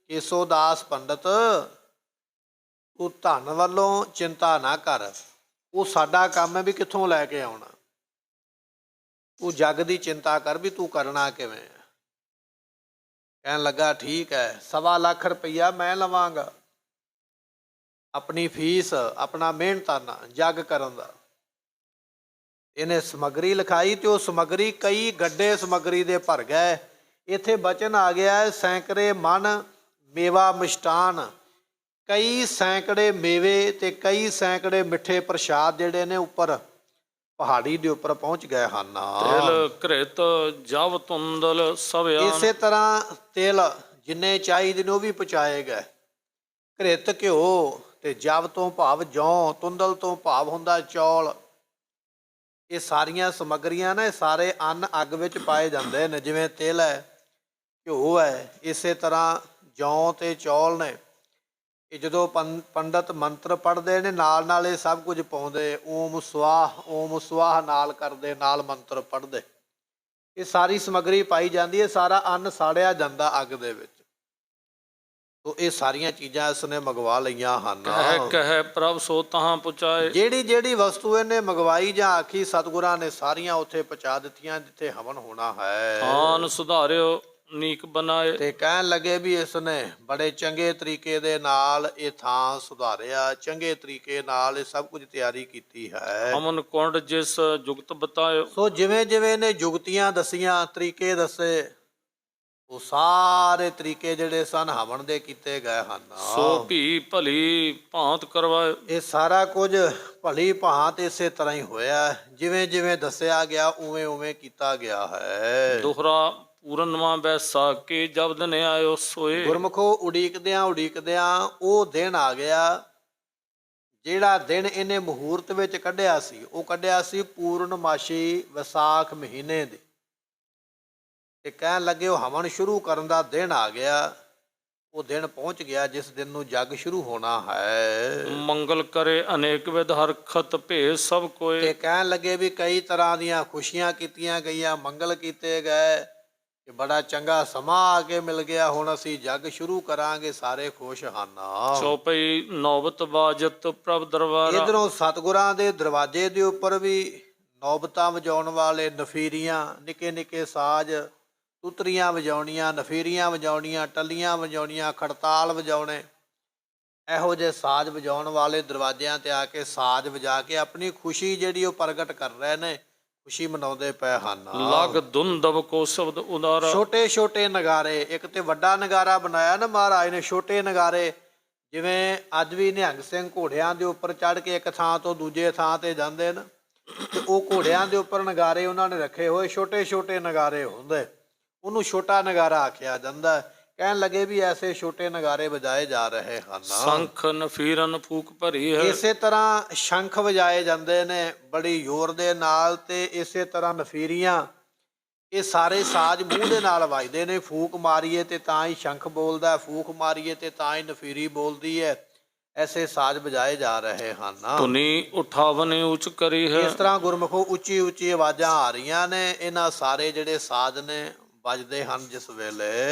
ਕੇਸੋ ਦਾਸ ਪੰਡਤ ਤੂੰ ਧਨ ਵੱਲੋਂ ਚਿੰਤਾ ਨਾ ਕਰ, ਉਹ ਸਾਡਾ ਕੰਮ ਹੈ ਵੀ ਕਿੱਥੋਂ ਲੈ ਕੇ ਆਉਣਾ। ਤੂੰ ਜੱਗ ਦੀ ਚਿੰਤਾ ਕਰ ਵੀ ਤੂੰ ਕਰਨਾ ਕਿਵੇਂ। ਕਹਿਣ ਲੱਗਾ ਠੀਕ ਹੈ, 1.25 ਲੱਖ ਰੁਪਈਆ ਮੈਂ ਲਵਾਂਗਾ, ਆਪਣੀ ਫੀਸ, ਆਪਣਾ ਮਿਹਨਤਾਨਾ ਜੱਗ ਕਰਨ ਦਾ। ਇਹਨੇ ਸਮੱਗਰੀ ਲਿਖਾਈ ਤੇ ਉਹ ਸਮੱਗਰੀ ਕਈ ਗੱਡੇ ਸਮੱਗਰੀ ਦੇ ਭਰ ਗਏ। ਇੱਥੇ ਬਚਨ ਆ ਗਿਆ ਹੈ ਸੈਂਕੜੇ ਮਨ ਮੇਵਾ ਮਿਸ਼ਟਾਨ, ਕਈ ਸੈਂਕੜੇ ਮੇਵੇ ਤੇ ਕਈ ਸੈਂਕੜੇ ਮਿੱਠੇ ਪ੍ਰਸ਼ਾਦ ਜਿਹੜੇ ਨੇ ਉੱਪਰ ਪਹਾੜੀ ਦੇ ਉੱਪਰ ਪਹੁੰਚ ਗਏ ਹਨ। ਤਿਲ ਘ੍ਰਿਤ ਜਵ ਤੁੰਦਲ ਸਭ ਆਨ। ਇਸੇ ਤਰ੍ਹਾਂ ਤਿਲ ਜਿੰਨੇ ਚਾਹੀਦੇ ਨੇ ਉਹ ਵੀ ਪਹੁੰਚਾਏ ਗਏ। ਘ੍ਰਿਤ ਘਿਓ ਤੇ ਜਵ ਤੋਂ ਭਾਵ ਜੌਂ, ਤੁੰਦਲ ਤੋਂ ਭਾਵ ਹੁੰਦਾ ਚੌਲ। ਇਹ ਸਾਰੀਆਂ ਸਮੱਗਰੀਆਂ ਨੇ, ਸਾਰੇ ਅੰਨ ਅੱਗ ਵਿੱਚ ਪਾਏ ਜਾਂਦੇ ਨੇ। ਜਿਵੇਂ ਤਿਲ ਹੈ, ਘਿਓ ਹੈ, ਇਸੇ ਤਰ੍ਹਾਂ ਜੌਂ ਤੇ ਚੌਲ ਨੇ। ਇਹ ਜਦੋਂ ਪੰਡਤ ਮੰਤਰ ਪੜ੍ਹਦੇ ਨੇ ਨਾਲ ਨਾਲ ਇਹ ਸਭ ਕੁਝ ਪਾਉਂਦੇ, ਓਮ ਸਵਾਹ ਨਾਲ ਕਰਦੇ, ਨਾਲ ਮੰਤਰ ਪੜ੍ਹਦੇ। ਇਹ ਸਾਰੀ ਸਮੱਗਰੀ ਪਾਈ ਜਾਂਦੀ ਹੈ, ਸਾਰਾ ਅੰਨ ਸਾੜਿਆ ਜਾਂਦਾ ਅੱਗ ਦੇ ਵਿੱਚ। ਤੋ ਇਹ ਸਾਰੀਆਂ ਚੀਜ਼ਾਂ ਇਸਨੇ ਮੰਗਵਾ ਲਈਆਂ ਹਨ। ਕਹਿ ਕਹਿ ਪ੍ਰਭ ਸੋ ਤਹਾਂ ਪਹੁੰਚਾਏ। ਜਿਹੜੀ ਜਿਹੜੀ ਵਸਤੂ ਇਹਨੇ ਮੰਗਵਾਈ ਜਾਂ ਆਖੀ ਸਤਿਗੁਰਾਂ ਨੇ ਸਾਰੀਆਂ ਉੱਥੇ ਪਹੁੰਚਾ ਦਿੱਤੀਆਂ ਜਿੱਥੇ ਹਵਨ ਹੋਣਾ ਹੈ। ਥਾਨ ਸੁਧਾਰਿਓ ਨੀਕ ਬਣਾਏ। ਤੇ ਕਹਿਣ ਲੱਗੇ ਵੀ ਇਸਨੇ ਬੜੇ ਚੰਗੇ ਤਰੀਕੇ ਦੇ ਨਾਲ ਇਹ ਥਾਂ ਸੁਧਾਰਿਆ, ਚੰਗੇ ਤਰੀਕੇ ਨਾਲ ਇਹ ਸਭ ਕੁਝ ਤਿਆਰੀ ਕੀਤੀ ਹੈ। ਹਵਨ ਕੁੰਡ ਜਿਸ ਜੁਗਤ ਬਤਾਇਓ। ਸੋ ਜਿਵੇਂ ਜਿਵੇਂ ਨੇ ਜੁਗਤੀਆਂ ਦਸੀਆਂ, ਤਰੀਕੇ ਦੱਸੇ, ਉਹ ਸਾਰੇ ਤਰੀਕੇ ਜਿਹੜੇ ਸਨ ਹਵਨ ਦੇ ਕੀਤੇ ਗਏ ਹਨ। ਸੋ ਭੀ ਭਲੀ ਭਾਂਤ ਕਰਵਾਏ। ਇਹ ਸਾਰਾ ਕੁਝ ਭਲੀ ਭਾਂਤ ਇਸੇ ਤਰ੍ਹਾਂ ਹੀ ਹੋਇਆ, ਜਿਵੇਂ ਜਿਵੇਂ ਦੱਸਿਆ ਗਿਆ ਉਵੇਂ ਉਵੇਂ ਕੀਤਾ ਗਿਆ ਹੈ। ਦੋਹਰਾ ਪੂਰਨਵਾ ਬੈਸਾਖੀ ਜਬ ਦਿਨ ਆਇਓ ਸੋਏ। ਗੁਰਮੁਖੋ ਉਡੀਕਦਿਆਂ ਉਡੀਕਦਿਆਂ ਉਹ ਦਿਨ ਆ ਗਿਆ ਜਿਹੜਾ ਦਿਨ ਇਹਨੇ ਮਹੂਰਤ ਵਿੱਚ ਕੱਢਿਆ ਸੀ। ਉਹ ਕੱਢਿਆ ਸੀ ਪੂਰਨਮਾਸ਼ੀ ਵਿਸਾਖ ਮਹੀਨੇ ਦੇ। ਤੇ ਕਹਿਣ ਲੱਗੇ ਉਹ ਹਵਨ ਸ਼ੁਰੂ ਕਰਨ ਦਾ ਦਿਨ ਆ ਗਿਆ। ਉਹ ਦਿਨ ਪਹੁੰਚ ਗਿਆ ਜਿਸ ਦਿਨ ਨੂੰ ਜੱਗ ਸ਼ੁਰੂ ਹੋਣਾ ਹੈ। ਮੰਗਲ ਕਰੇ ਅਨੇਕ ਵਿਧ ਹਰਖਤ ਭੇਜ ਸਭ ਕੋਏ। ਤੇ ਕਹਿਣ ਲੱਗੇ ਵੀ ਕਈ ਤਰ੍ਹਾਂ ਦੀਆਂ ਖੁਸ਼ੀਆਂ ਕੀਤੀਆਂ ਗਈਆਂ, ਮੰਗਲ ਕੀਤੇ ਗਏ, ਕਿ ਬੜਾ ਚੰਗਾ ਸਮਾਂ ਆ ਕੇ ਮਿਲ ਗਿਆ, ਹੁਣ ਅਸੀਂ ਜੱਗ ਸ਼ੁਰੂ ਕਰਾਂਗੇ, ਸਾਰੇ ਖੁਸ਼ ਹਨ। ਚੌਪਈ ਨੌਬਤ ਬਾਜਤ ਪ੍ਰਭ ਦਰਬਾਰਾ। ਇਧਰੋਂ ਸਤਿਗੁਰਾਂ ਦੇ ਦਰਵਾਜ਼ੇ ਦੇ ਉੱਪਰ ਵੀ ਨੌਬਤਾਂ ਵਜਾਉਣ ਵਾਲੇ, ਨਫੀਰੀਆਂ, ਨਿੱਕੇ ਨਿੱਕੇ ਸਾਜ਼, ਤੁਤਰੀਆਂ ਵਜਾਉਣੀਆਂ, ਨਫੀਰੀਆਂ ਵਜਾਉਣੀਆਂ, ਟੱਲੀਆਂ ਵਜਾਉਣੀਆਂ, ਖੜਤਾਲ ਵਜਾਉਣੇ, ਇਹੋ ਜਿਹੇ ਸਾਜ਼ ਵਜਾਉਣ ਵਾਲੇ ਦਰਵਾਜ਼ਿਆਂ ਤੇ ਆ ਕੇ ਸਾਜ਼ ਵਜਾ ਕੇ ਆਪਣੀ ਖੁਸ਼ੀ ਜਿਹੜੀ ਉਹ ਪ੍ਰਗਟ ਕਰ ਰਹੇ ਨੇ, ਖੁਸ਼ੀ ਮਨਾਉਂਦੇ ਪਏ ਹਨ। ਲਗ ਧੁੰਦਵ ਕੋ ਸ਼ਬਦ ਉਦਾਰਾ। ਛੋਟੇ ਛੋਟੇ ਨਗਾਰੇ, ਇੱਕ ਤੇ ਵੱਡਾ ਨਗਾਰਾ ਬਣਾਇਆ ਨਾ ਮਹਾਰਾਜ ਨੇ, ਛੋਟੇ ਨਗਾਰੇ ਜਿਵੇਂ ਅੱਜ ਵੀ ਨਿਹੰਗ ਸਿੰਘ ਘੋੜਿਆਂ ਦੇ ਉੱਪਰ ਚੜ੍ਹ ਕੇ ਇੱਕ ਥਾਂ ਤੋਂ ਦੂਜੇ ਥਾਂ ਤੇ ਜਾਂਦੇ ਨੇ, ਤੇ ਉਹ ਘੋੜਿਆਂ ਦੇ ਉੱਪਰ ਨਗਾਰੇ ਉਹਨਾਂ ਨੇ ਰੱਖੇ ਹੋਏ, ਛੋਟੇ ਛੋਟੇ ਨਗਾਰੇ ਹੁੰਦੇ, ਉਹਨੂੰ ਛੋਟਾ ਨਗਾਰਾ ਆਖਿਆ ਜਾਂਦਾ। ਕਹਿਣ ਲੱਗੇ ਵੀ ਐਸੇ ਛੋਟੇ ਨਗਾਰੇ ਵਜਾਏ ਜਾ ਰਹੇ ਹਨ। ਸੰਖ ਨਫੀਰਨ ਫੂਕ ਭਰੀ ਹੈ। ਇਸੇ ਤਰ੍ਹਾਂ ਸ਼ੰਖ ਵਜਾਏ ਜਾਂਦੇ ਨੇ ਬੜੀ ਜ਼ੋਰ ਦੇ ਨਾਲ, ਤੇ ਇਸੇ ਤਰ੍ਹਾਂ ਨਫੀਰੀਆਂ, ਇਹ ਸਾਰੇ ਸਾਜ਼ ਮੂੰਹ ਦੇ ਨਾਲ ਵੱਜਦੇ ਨੇ। ਫੂਕ ਮਾਰੀਏ ਤੇ ਤਾਂ ਹੀ ਸ਼ੰਖ ਬੋਲਦਾ, ਫੂਕ ਮਾਰੀਏ ਤੇ ਤਾਂ ਹੀ ਨਫੀਰੀ ਬੋਲਦੀ ਹੈ। ਐਸੇ ਸਾਜ਼ ਵਜਾਏ ਜਾ ਰਹੇ ਹਨ। ਧੁਨੀ ਉਠਾਵਨ ਉੱਚ ਕਰੀ ਹੈ। ਇਸ ਤਰ੍ਹਾਂ ਗੁਰਮੁਖੋ ਉੱਚੀ ਉੱਚੀ ਆਵਾਜ਼ਾਂ ਆ ਰਹੀਆਂ ਨੇ। ਇਹਨਾਂ ਸਾਰੇ ਜਿਹੜੇ ਸਾਜ਼ ਨੇ ਵੱਜਦੇ ਹਨ ਜਿਸ ਵੇਲੇ।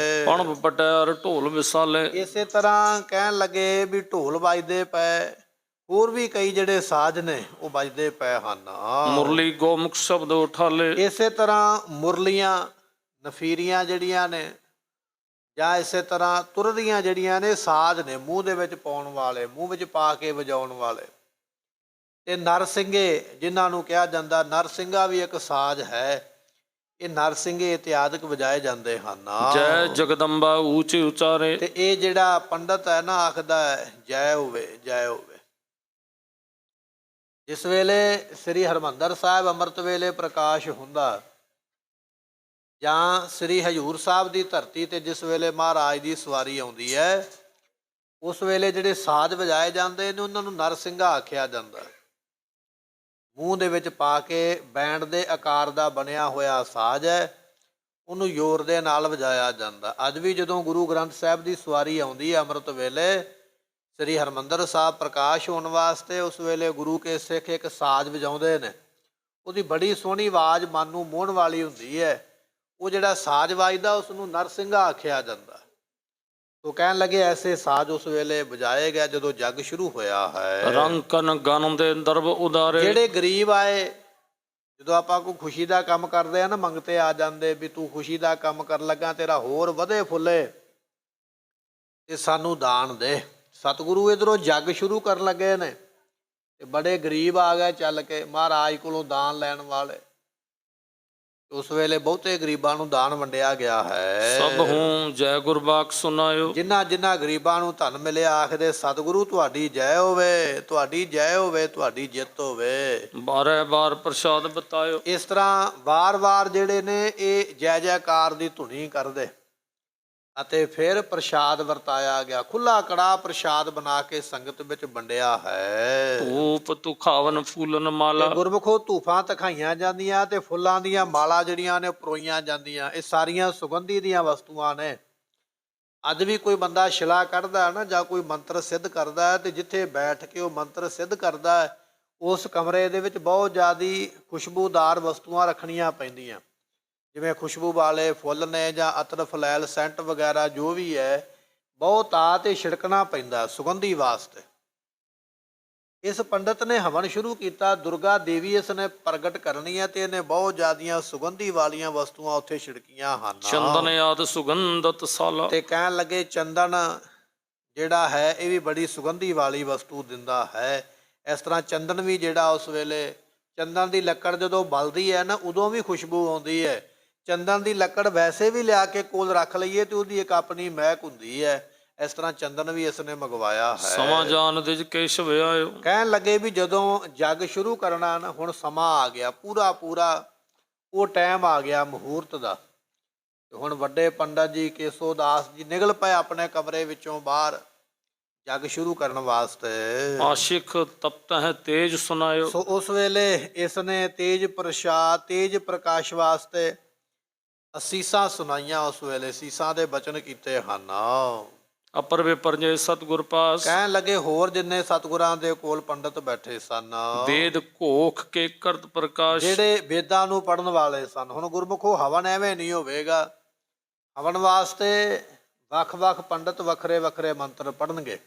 ਪਣਬ ਪਟਿਆਰ ਢੋਲ ਵਿਸਾਲੇ। ਇਸੇ ਤਰ੍ਹਾਂ ਕਹਿਣ ਲੱਗੇ ਵੀ ਢੋਲ ਵੱਜਦੇ ਪਏ, ਹੋਰ ਵੀ ਕਈ ਜਿਹੜੇ ਸਾਜ਼ ਨੇ ਉਹ ਵੱਜਦੇ ਪਏ ਹਨ। ਮੁਰਲੀ ਗੋਮੁਖ ਸ਼ਬਦ ਉਠਾਲੇ। ਇਸੇ ਤਰ੍ਹਾਂ ਮੁਰਲੀਆਂ ਨਫੀਰੀਆਂ ਜਿਹੜੀਆਂ ਨੇ, ਜਾਂ ਇਸੇ ਤਰ੍ਹਾਂ ਤੁਰਦੀਆਂ ਜਿਹੜੀਆਂ ਨੇ ਸਾਜ਼ ਨੇ ਮੂੰਹ ਦੇ ਵਿੱਚ ਪਾਉਣ ਵਾਲੇ, ਮੂੰਹ ਵਿੱਚ ਪਾ ਕੇ ਵਜਾਉਣ ਵਾਲੇ। ਤੇ ਨਰਸਿੰਘੇ ਜਿਨ੍ਹਾਂ ਨੂੰ ਕਿਹਾ ਜਾਂਦਾ, ਨਰਸਿੰਘਾ ਵੀ ਇੱਕ ਸਾਜ਼ ਹੈ। ਇਹ ਨਰਸਿੰਘੇ ਇਤਿਆਦਿਕ ਵਜਾਏ ਜਾਂਦੇ ਹਨ। ਜੈ ਜਗਦੰਬਾ ਊਚੇ ਉਚਾਰੇ। ਤੇ ਇਹ ਜਿਹੜਾ ਪੰਡਤ ਹੈ ਨਾ ਆਖਦਾ ਹੈ ਜੈ ਹੋਵੇ, ਜੈ ਹੋਵੇ। ਜਿਸ ਵੇਲੇ ਸ੍ਰੀ ਹਰਿਮੰਦਰ ਸਾਹਿਬ ਅੰਮ੍ਰਿਤ ਵੇਲੇ ਪ੍ਰਕਾਸ਼ ਹੁੰਦਾ, ਜਾਂ ਸ੍ਰੀ ਹਜ਼ੂਰ ਸਾਹਿਬ ਦੀ ਧਰਤੀ ਤੇ ਜਿਸ ਵੇਲੇ ਮਹਾਰਾਜ ਦੀ ਸਵਾਰੀ ਆਉਂਦੀ ਹੈ, ਉਸ ਵੇਲੇ ਜਿਹੜੇ ਸਾਜ਼ ਵਜਾਏ ਜਾਂਦੇ ਨੇ ਉਹਨਾਂ ਨੂੰ ਨਰਸਿੰਘਾ ਆਖਿਆ ਜਾਂਦਾ। ਮੂੰਹ ਦੇ ਵਿੱਚ ਪਾ ਕੇ ਬੈਂਡ ਦੇ ਆਕਾਰ ਦਾ ਬਣਿਆ ਹੋਇਆ ਸਾਜ਼ ਹੈ, ਉਹਨੂੰ ਜ਼ੋਰ ਦੇ ਨਾਲ ਵਜਾਇਆ ਜਾਂਦਾ। ਅੱਜ ਵੀ ਜਦੋਂ ਗੁਰੂ ਗ੍ਰੰਥ ਸਾਹਿਬ ਦੀ ਸਵਾਰੀ ਆਉਂਦੀ ਹੈ ਅੰਮ੍ਰਿਤ ਵੇਲੇ, ਸ੍ਰੀ ਹਰਿਮੰਦਰ ਸਾਹਿਬ ਪ੍ਰਕਾਸ਼ ਹੋਣ ਵਾਸਤੇ, ਉਸ ਵੇਲੇ ਗੁਰੂ ਕੇ ਸਿੱਖ ਇੱਕ ਸਾਜ਼ ਵਜਾਉਂਦੇ ਨੇ। ਉਹਦੀ ਬੜੀ ਸੋਹਣੀ ਆਵਾਜ਼ ਮਨ ਨੂੰ ਮੋਹਣ ਵਾਲੀ ਹੁੰਦੀ ਹੈ। ਉਹ ਜਿਹੜਾ ਸਾਜ਼ ਵੱਜਦਾ ਉਸ ਨੂੰ ਨਰਸਿੰਘਾ ਆਖਿਆ ਜਾਂਦਾ। ਉਹ ਕਹਿਣ ਲੱਗੇ ਐਸੇ ਸਾਜ਼ ਉਸ ਵੇਲੇ ਵਜਾਏ ਗਏ ਜਦੋਂ ਜੱਗ ਸ਼ੁਰੂ ਹੋਇਆ ਹੈ। ਰੰਕਨ ਗਨ ਦੇ ਦਰਬ ਉਦਾਰੇ। ਜਿਹੜੇ ਗਰੀਬ ਆਏ, ਜਦੋਂ ਆਪਾਂ ਕੋਈ ਖੁਸ਼ੀ ਦਾ ਕੰਮ ਕਰਦੇ ਆ ਨਾ, ਮੰਗਤੇ ਆ ਜਾਂਦੇ ਵੀ ਤੂੰ ਖੁਸ਼ੀ ਦਾ ਕੰਮ ਕਰਨ ਲੱਗਾ, ਤੇਰਾ ਹੋਰ ਵਧੇ ਫੁੱਲੇ ਤੇ ਸਾਨੂੰ ਦਾਨ ਦੇ। ਸਤਿਗੁਰੂ ਇੱਧਰੋਂ ਜੱਗ ਸ਼ੁਰੂ ਕਰਨ ਲੱਗੇ ਨੇ ਤੇ ਬੜੇ ਗਰੀਬ ਆ ਗਏ ਚੱਲ ਕੇ ਮਹਾਰਾਜ ਕੋਲੋਂ ਦਾਨ ਲੈਣ ਵਾਲੇ। ਉਸ ਵੇਲੇ ਬਹੁਤੇ ਗਰੀਬਾਂ ਨੂੰ ਦਾਨ ਵੰਡਿਆ ਗਿਆ ਹੈ। ਸਭ ਹੂੰ ਜੈ ਗੁਰਬਾਖ ਸੁਨਾਇਓ। ਜਿਨ੍ਹਾਂ ਜਿਨ੍ਹਾਂ ਗਰੀਬਾਂ ਨੂੰ ਧਨ ਮਿਲਿਆ ਆਖਦੇ ਸਤਿਗੁਰੂ ਤੁਹਾਡੀ ਜੈ ਹੋਵੇ, ਤੁਹਾਡੀ ਜੈ ਹੋਵੇ, ਤੁਹਾਡੀ ਜਿੱਤ ਹੋਵੇ। ਬਾਰੇ ਬਾਰ ਪ੍ਰਸ਼ਾਦ ਬਤਾਇਓ। ਇਸ ਤਰ੍ਹਾਂ ਵਾਰ-ਵਾਰ ਜਿਹੜੇ ਨੇ ਇਹ ਜੈ ਜੈਕਾਰ ਦੀ ਧੁਨੀ ਕਰਦੇ ਅਤੇ ਫਿਰ ਪ੍ਰਸ਼ਾਦ ਵਰਤਾਇਆ ਗਿਆ। ਖੁੱਲਾ ਕੜਾਹ ਪ੍ਰਸ਼ਾਦ ਬਣਾ ਕੇ ਸੰਗਤ ਵਿੱਚ ਵੰਡਿਆ ਹੈ। ਧੂਪ ਤੁਖਾਵਨ ਫੂਲਨ ਮਾਲਾ। ਗੁਰਮੁਖੋ ਧੂਫਾਂ ਤਖਾਈਆਂ ਜਾਂਦੀਆਂ ਤੇ ਫੁੱਲਾਂ ਦੀਆਂ ਮਾਲਾ ਜਿਹੜੀਆਂ ਨੇ ਪਰੋਈਆਂ ਜਾਂਦੀਆਂ। ਇਹ ਸਾਰੀਆਂ ਸੁਗੰਧੀ ਦੀਆਂ ਵਸਤੂਆਂ ਨੇ। ਅੱਜ ਵੀ ਕੋਈ ਬੰਦਾ ਸ਼ਿਲਾ ਕੱਢਦਾ ਨਾ ਜਾਂ ਕੋਈ ਮੰਤਰ ਸਿੱਧ ਕਰਦਾ ਹੈ, ਤੇ ਜਿੱਥੇ ਬੈਠ ਕੇ ਉਹ ਮੰਤਰ ਸਿੱਧ ਕਰਦਾ ਹੈ ਉਸ ਕਮਰੇ ਦੇ ਵਿੱਚ ਬਹੁਤ ਜ਼ਿਆਦਾ ਖੁਸ਼ਬੂਦਾਰ ਵਸਤੂਆਂ ਰੱਖਣੀਆਂ ਪੈਂਦੀਆਂ, ਜਿਵੇਂ ਖੁਸ਼ਬੂ ਵਾਲੇ ਫੁੱਲ ਨੇ ਜਾਂ ਅਤਰ ਫਲੈਲ ਸੈਂਟ ਵਗੈਰਾ ਜੋ ਵੀ ਹੈ, ਬਹੁਤ ਆ ਤੇ ਛਿੜਕਣਾ ਪੈਂਦਾ ਸੁਗੰਧੀ ਵਾਸਤੇ। ਇਸ ਪੰਡਤ ਨੇ ਹਵਨ ਸ਼ੁਰੂ ਕੀਤਾ। ਦੁਰਗਾ ਦੇਵੀ ਇਸ ਨੇ ਪ੍ਰਗਟ ਕਰਨੀ ਹੈ ਤੇ ਇਹਨੇ ਬਹੁਤ ਜ਼ਿਆਦੀਆਂ ਸੁਗੰਧੀ ਵਾਲੀਆਂ ਵਸਤੂਆਂ ਉੱਥੇ ਛਿੜਕੀਆਂ ਹਨ। ਚੰਦਨ ਆਦ ਸੁਗੰਧਤ ਸਾਲਾ। ਤੇ ਕਹਿਣ ਲੱਗੇ ਚੰਦਨ ਜਿਹੜਾ ਹੈ ਇਹ ਵੀ ਬੜੀ ਸੁਗੰਧੀ ਵਾਲੀ ਵਸਤੂ ਦਿੰਦਾ ਹੈ। ਇਸ ਤਰ੍ਹਾਂ ਚੰਦਨ ਵੀ ਜਿਹੜਾ ਉਸ ਵੇਲੇ ਚੰਦਨ ਦੀ ਲੱਕੜ ਜਦੋਂ ਬਲਦੀ ਹੈ ਨਾ ਉਦੋਂ ਵੀ ਖੁਸ਼ਬੂ ਆਉਂਦੀ ਹੈ। ਚੰਦਨ ਦੀ ਲੱਕੜ ਵੈਸੇ ਵੀ ਲਿਆ ਕੇ ਕੋਲ ਰੱਖ ਲਈਏ ਤੇ ਉਹਦੀ ਇੱਕ ਆਪਣੀ ਮਹਿਕ ਹੁੰਦੀ ਹੈ। ਇਸ ਤਰ੍ਹਾਂ ਚੰਦਨ ਵੀ ਇਸ ਨੇ ਮੰਗਵਾਇਆ ਹੈ। ਸਮਾਂ ਜਾਣ ਦੇ ਕੇਸ਼ਵ ਆਇਓ। ਕਹਿਣ ਲੱਗੇ ਵੀ ਜਦੋਂ ਜੱਗ ਸ਼ੁਰੂ ਕਰਨਾ ਨਾ, ਹੁਣ ਸਮਾਂ ਆ ਗਿਆ, ਪੂਰਾ ਉਹ ਟਾਈਮ ਆ ਗਿਆ ਮਹੂਰਤ ਦਾ। ਤੇ ਹੁਣ ਵੱਡੇ ਪੰਡਤ ਜੀ ਕੇਸੋ ਦਾਸ ਜੀ ਨਿਕਲ ਪਏ ਆਪਣੇ ਕਮਰੇ ਵਿੱਚੋਂ ਬਾਹਰ ਜੱਗ ਸ਼ੁਰੂ ਕਰਨ ਵਾਸਤੇ। ਆਸ਼ਿਕ ਤਪਤ ਹੈ ਤੇਜ ਸੁਨਾਇਓ। ਸੋ ਉਸ ਵੇਲੇ ਇਸ ਨੇ ਤੇਜ ਪ੍ਰਕਾਸ਼ ਵਾਸਤੇ ਅਸੀਸਾਂ ਸੁਣਾਈਆਂ। ਉਸ ਵੇਲੇ ਸੀਸਾਂ ਦੇ ਬਚਨ ਕੀਤੇ ਹਨ। ਅਪਰ ਵਿਪਰ ਜੇ ਸਤਿਗੁਰ ਪਾਸ। ਕਹਿਣ ਲੱਗੇ ਹੋਰ ਜਿੰਨੇ ਸਤਿਗੁਰਾਂ ਦੇ ਕੋਲ ਪੰਡਤ ਬੈਠੇ ਸਨ, ਵੇਦ ਘੋਖ ਕੇ ਕਰਤ ਪ੍ਰਕਾਸ਼। ਜਿਹੜੇ ਵੇਦਾਂ ਨੂੰ ਪੜ੍ਹਨ ਵਾਲੇ ਸਨ। ਹੁਣ ਗੁਰਮੁਖੋ ਹਵਨ ਐਵੇਂ ਨਹੀਂ ਹੋਵੇਗਾ। ਹਵਨ ਵਾਸਤੇ ਵੱਖ-ਵੱਖ ਪੰਡਤ ਵੱਖਰੇ ਵੱਖਰੇ ਮੰਤਰ ਪੜ੍ਹਨਗੇ।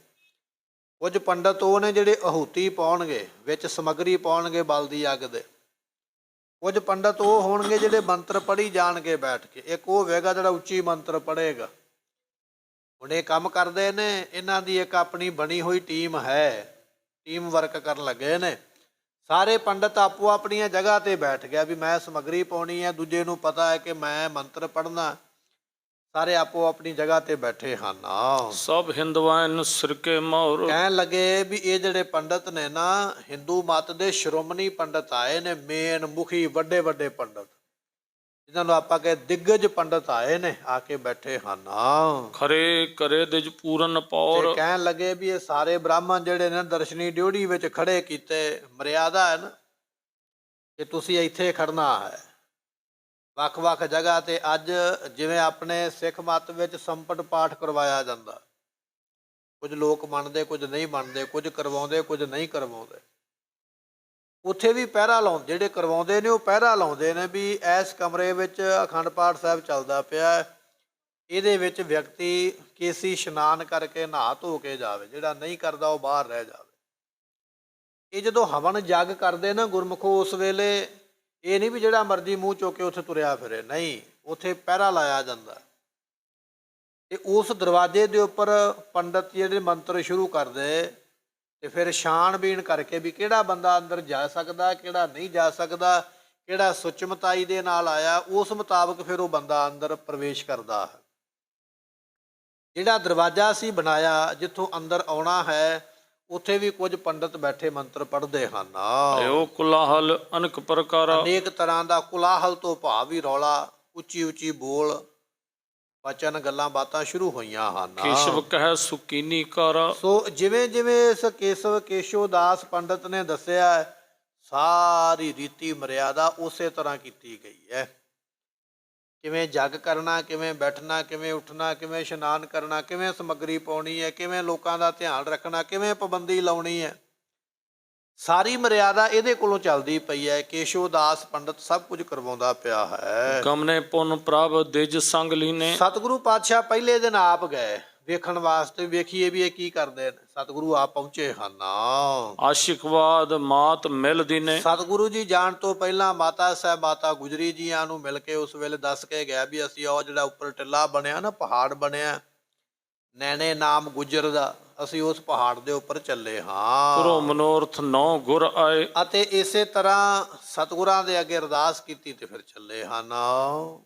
ਕੁਝ ਪੰਡਤ ਉਹ ਨੇ ਜਿਹੜੇ ਆਹੂਤੀ ਪਾਉਣਗੇ, ਵਿੱਚ ਸਮੱਗਰੀ ਪਾਉਣਗੇ ਬਲ ਦੀ ਅੱਗ ਦੇ। ਕੁਝ ਪੰਡਤ ਉਹ ਹੋਣਗੇ ਜਿਹੜੇ ਮੰਤਰ ਪੜ੍ਹੀ ਜਾਣਗੇ ਬੈਠ ਕੇ। ਇੱਕ ਉਹ ਹੋਵੇਗਾ ਜਿਹੜਾ ਉੱਚੀ ਮੰਤਰ ਪੜ੍ਹੇਗਾ। ਹੁਣ ਇਹ ਕੰਮ ਕਰਦੇ ਨੇ, ਇਹਨਾਂ ਦੀ ਇੱਕ ਆਪਣੀ ਬਣੀ ਹੋਈ ਟੀਮ ਹੈ, ਟੀਮ ਵਰਕ ਕਰਨ ਲੱਗੇ ਨੇ। ਸਾਰੇ ਪੰਡਤ ਆਪੋ ਆਪਣੀਆਂ ਜਗ੍ਹਾ ਤੇ ਬੈਠ ਗਿਆ ਵੀ ਮੈਂ ਸਮੱਗਰੀ ਪਾਉਣੀ ਹੈ, ਦੂਜੇ ਨੂੰ ਪਤਾ ਹੈ ਕਿ ਮੈਂ ਮੰਤਰ ਪੜ੍ਹਨਾ। ਸਾਰੇ ਆਪੋ ਆਪਣੀ ਜਗ੍ਹਾ ਤੇ ਬੈਠੇ ਹਨ। ਸਭ ਹਿੰਦਵਾਨ ਸਿਰਕੇ ਮੌਰ। ਕਹਿਣ ਲੱਗੇ ਵੀ ਇਹ ਜਿਹੜੇ ਪੰਡਤ ਨੇ ਨਾ, ਹਿੰਦੂ ਮਤ ਦੇ ਸ਼੍ਰੋਮਣੀ ਪੰਡਤ ਆਏ ਨੇ, ਮੇਨ ਮੁਖੀ ਵੱਡੇ ਵੱਡੇ ਪੰਡਤ। ਜਿਨ੍ਹਾਂ ਨੂੰ ਆਪਾਂ ਕਹੇ ਦਿੱਗਜ ਪੰਡਤ ਆਏ ਨੇ, ਆ ਕੇ ਬੈਠੇ ਹਨ। ਖਰੇ ਕਰੇ ਦਿਜ ਪੂਰਨ ਪੌਰ। ਤੇ ਕਹਿਣ ਲੱਗੇ ਵੀ ਇਹ ਸਾਰੇ ਬ੍ਰਾਹਮਣ ਜਿਹੜੇ ਨੇ ਦਰਸ਼ਨੀ ਡਿਊਟੀ ਵਿੱਚ ਖੜੇ ਕੀਤੇ, ਮਰਿਆਦਾ ਹੈ ਨਾ ਕਿ ਤੁਸੀਂ ਇੱਥੇ ਖੜਨਾ ਹੈ। ਵੱਖ-ਵੱਖ ਜਗ੍ਹਾ ਤੇ ਅੱਜ ਜਿਵੇਂ ਆਪਣੇ ਸਿੱਖ ਮੱਤ ਵਿੱਚ ਸੰਪਟ ਪਾਠ ਕਰਵਾਇਆ ਜਾਂਦਾ, ਕੁਝ ਲੋਕ ਮੰਨਦੇ, ਕੁਝ ਨਹੀਂ ਮੰਨਦੇ, ਕੁਝ ਕਰਵਾਉਂਦੇ, ਕੁਝ ਨਹੀਂ ਕਰਵਾਉਂਦੇ। ਉੱਥੇ ਵੀ ਪਹਿਰਾ ਲਾਉਂਦੇ, ਜਿਹੜੇ ਕਰਵਾਉਂਦੇ ਨੇ ਉਹ ਪਹਿਰਾ ਲਾਉਂਦੇ ਨੇ ਵੀ ਇਸ ਕਮਰੇ ਵਿੱਚ ਅਖੰਡ ਪਾਠ ਸਾਹਿਬ ਚੱਲਦਾ ਪਿਆ, ਇਹਦੇ ਵਿੱਚ ਵਿਅਕਤੀ ਕੇਸੀ ਇਸ਼ਨਾਨ ਕਰਕੇ ਨਹਾ ਧੋ ਕੇ ਜਾਵੇ, ਜਿਹੜਾ ਨਹੀਂ ਕਰਦਾ ਉਹ ਬਾਹਰ ਰਹਿ ਜਾਵੇ। ਇਹ ਜਦੋਂ ਹਵਨ ਜੱਗ ਕਰਦੇ ਨਾ ਗੁਰਮੁਖੋ, ਉਸ ਵੇਲੇ ਇਹ ਨਹੀਂ ਵੀ ਜਿਹੜਾ ਮਰਜ਼ੀ ਮੂੰਹ ਚੁੱਕ ਕੇ ਉੱਥੇ ਤੁਰਿਆ ਫਿਰੇ, ਨਹੀਂ, ਉੱਥੇ ਪਹਿਰਾ ਲਾਇਆ ਜਾਂਦਾ। ਤੇ ਉਸ ਦਰਵਾਜ਼ੇ ਦੇ ਉੱਪਰ ਪੰਡਤ ਜਿਹੜੇ ਮੰਤਰ ਸ਼ੁਰੂ ਕਰਦੇ ਤੇ ਫਿਰ ਛਾਣਬੀਣ ਕਰਕੇ ਵੀ ਕਿਹੜਾ ਬੰਦਾ ਅੰਦਰ ਜਾ ਸਕਦਾ, ਕਿਹੜਾ ਨਹੀਂ ਜਾ ਸਕਦਾ, ਕਿਹੜਾ ਸੁਚਮਤਾਈ ਦੇ ਨਾਲ ਆਇਆ, ਉਸ ਮੁਤਾਬਕ ਫਿਰ ਉਹ ਬੰਦਾ ਅੰਦਰ ਪ੍ਰਵੇਸ਼ ਕਰਦਾ ਹੈ। ਜਿਹੜਾ ਦਰਵਾਜ਼ਾ ਸੀ ਬਣਾਇਆ ਜਿੱਥੋਂ ਅੰਦਰ ਆਉਣਾ ਹੈ, ਉੱਥੇ ਵੀ ਕੁਝ ਪੰਡਤ ਬੈਠੇ ਮੰਤਰ ਪੜ੍ਹਦੇ ਹਨ। ਉਹ ਕੁਲਾਹਲ ਅਨੇਕ ਪ੍ਰਕਾਰ। ਅਨੇਕ ਤਰ੍ਹਾਂ ਦਾ ਕੁਲਾਹਲ ਤੋਂ ਭਾਵ ਵੀ ਰੌਲਾ, ਉੱਚੀ ਉੱਚੀ ਬੋਲ, ਬਚਨ, ਗੱਲਾਂ ਬਾਤਾਂ ਸ਼ੁਰੂ ਹੋਈਆਂ ਹਨ। ਕੇਸ਼ਵ ਕਹਿ ਸੁਕੀਨੀ ਕਰ। ਸੋ ਜਿਵੇਂ ਜਿਵੇਂ ਇਸ ਕੇਸ਼ਵ ਦਾਸ ਪੰਡਤ ਨੇ ਦੱਸਿਆ, ਸਾਰੀ ਰੀਤੀ ਮਰਿਆਦਾ ਉਸੇ ਤਰ੍ਹਾਂ ਕੀਤੀ ਗਈ ਹੈ। ਕਿਵੇਂ ਜੱਗ ਕਰਨਾ, ਕਿਵੇਂ ਬੈਠਣਾ, ਕਿਵੇਂ ਉੱਠਣਾ, ਕਿਵੇਂ ਇਸ਼ਨਾਨ ਕਰਨਾ, ਕਿਵੇਂ ਸਮੱਗਰੀ ਪਾਉਣੀ ਹੈ, ਕਿਵੇਂ ਲੋਕਾਂ ਦਾ ਧਿਆਨ ਰੱਖਣਾ, ਕਿਵੇਂ ਪਾਬੰਦੀ ਲਾਉਣੀ ਹੈ, ਸਾਰੀ ਮਰਿਆਦਾ ਇਹਦੇ ਕੋਲੋਂ ਚੱਲਦੀ ਪਈ ਹੈ। ਕੇਸ਼ਵ ਦਾਸ ਪੰਡਤ ਸਭ ਕੁਝ ਕਰਵਾਉਂਦਾ ਪਿਆ ਹੈ। ਗਮਨੇ ਪੁਨ ਪ੍ਰਭ ਦਿਜ ਸੰਗ ਲੀਨੇ। ਸਤਿਗੁਰੂ ਪਾਤਸ਼ਾਹ ਪਹਿਲੇ ਦਿਨ ਆਪ ਗਏ ਵੇਖਣ ਵਾਸਤੇ, ਵੇਖੀਏ ਵੀ ਇਹ ਕੀ ਕਰਦੇ ਨੇ। ਸਤਿਗੁਰੂ ਆਪ ਪਹੁੰਚੇ ਹਨ। ਆਸ਼ਿਕਵਾਦ ਮਾਤ ਮਿਲ ਦੀਨੇ। ਸਤਿਗੁਰੂ ਜੀ ਜਾਣ ਤੋਂ ਪਹਿਲਾਂ ਮਾਤਾ ਸਾਹਿਬ ਮਾਤਾ ਗੁਜਰੀ ਜੀਆਂ ਨੂੰ ਮਿਲ ਕੇ ਉਸ ਵੇਲੇ ਦੱਸ ਕੇ ਗਿਆ ਵੀ ਅਸੀਂ ਉਹ ਜਿਹੜਾ ਉੱਪਰ ਟਿੱਲਾ ਬਣਿਆ ਨਾ, ਪਹਾੜ ਬਣਿਆ ਨੈਣੇ ਨਾਮ ਗੁਜਰ ਦਾ, ਅਸੀਂ ਉਸ ਪਹਾੜ ਦੇ ਉੱਪਰ ਚੱਲੇ ਹਾਂ। ਪੁਰੋ ਮਨੋਰਥ ਨੌ ਗੁਰ ਆਏ। ਅਤੇ ਇਸੇ ਤਰ੍ਹਾਂ ਸਤਿਗੁਰਾਂ ਦੇ ਅੱਗੇ ਅਰਦਾਸ ਕੀਤੀ ਤੇ ਫਿਰ ਚੱਲੇ ਹਨ।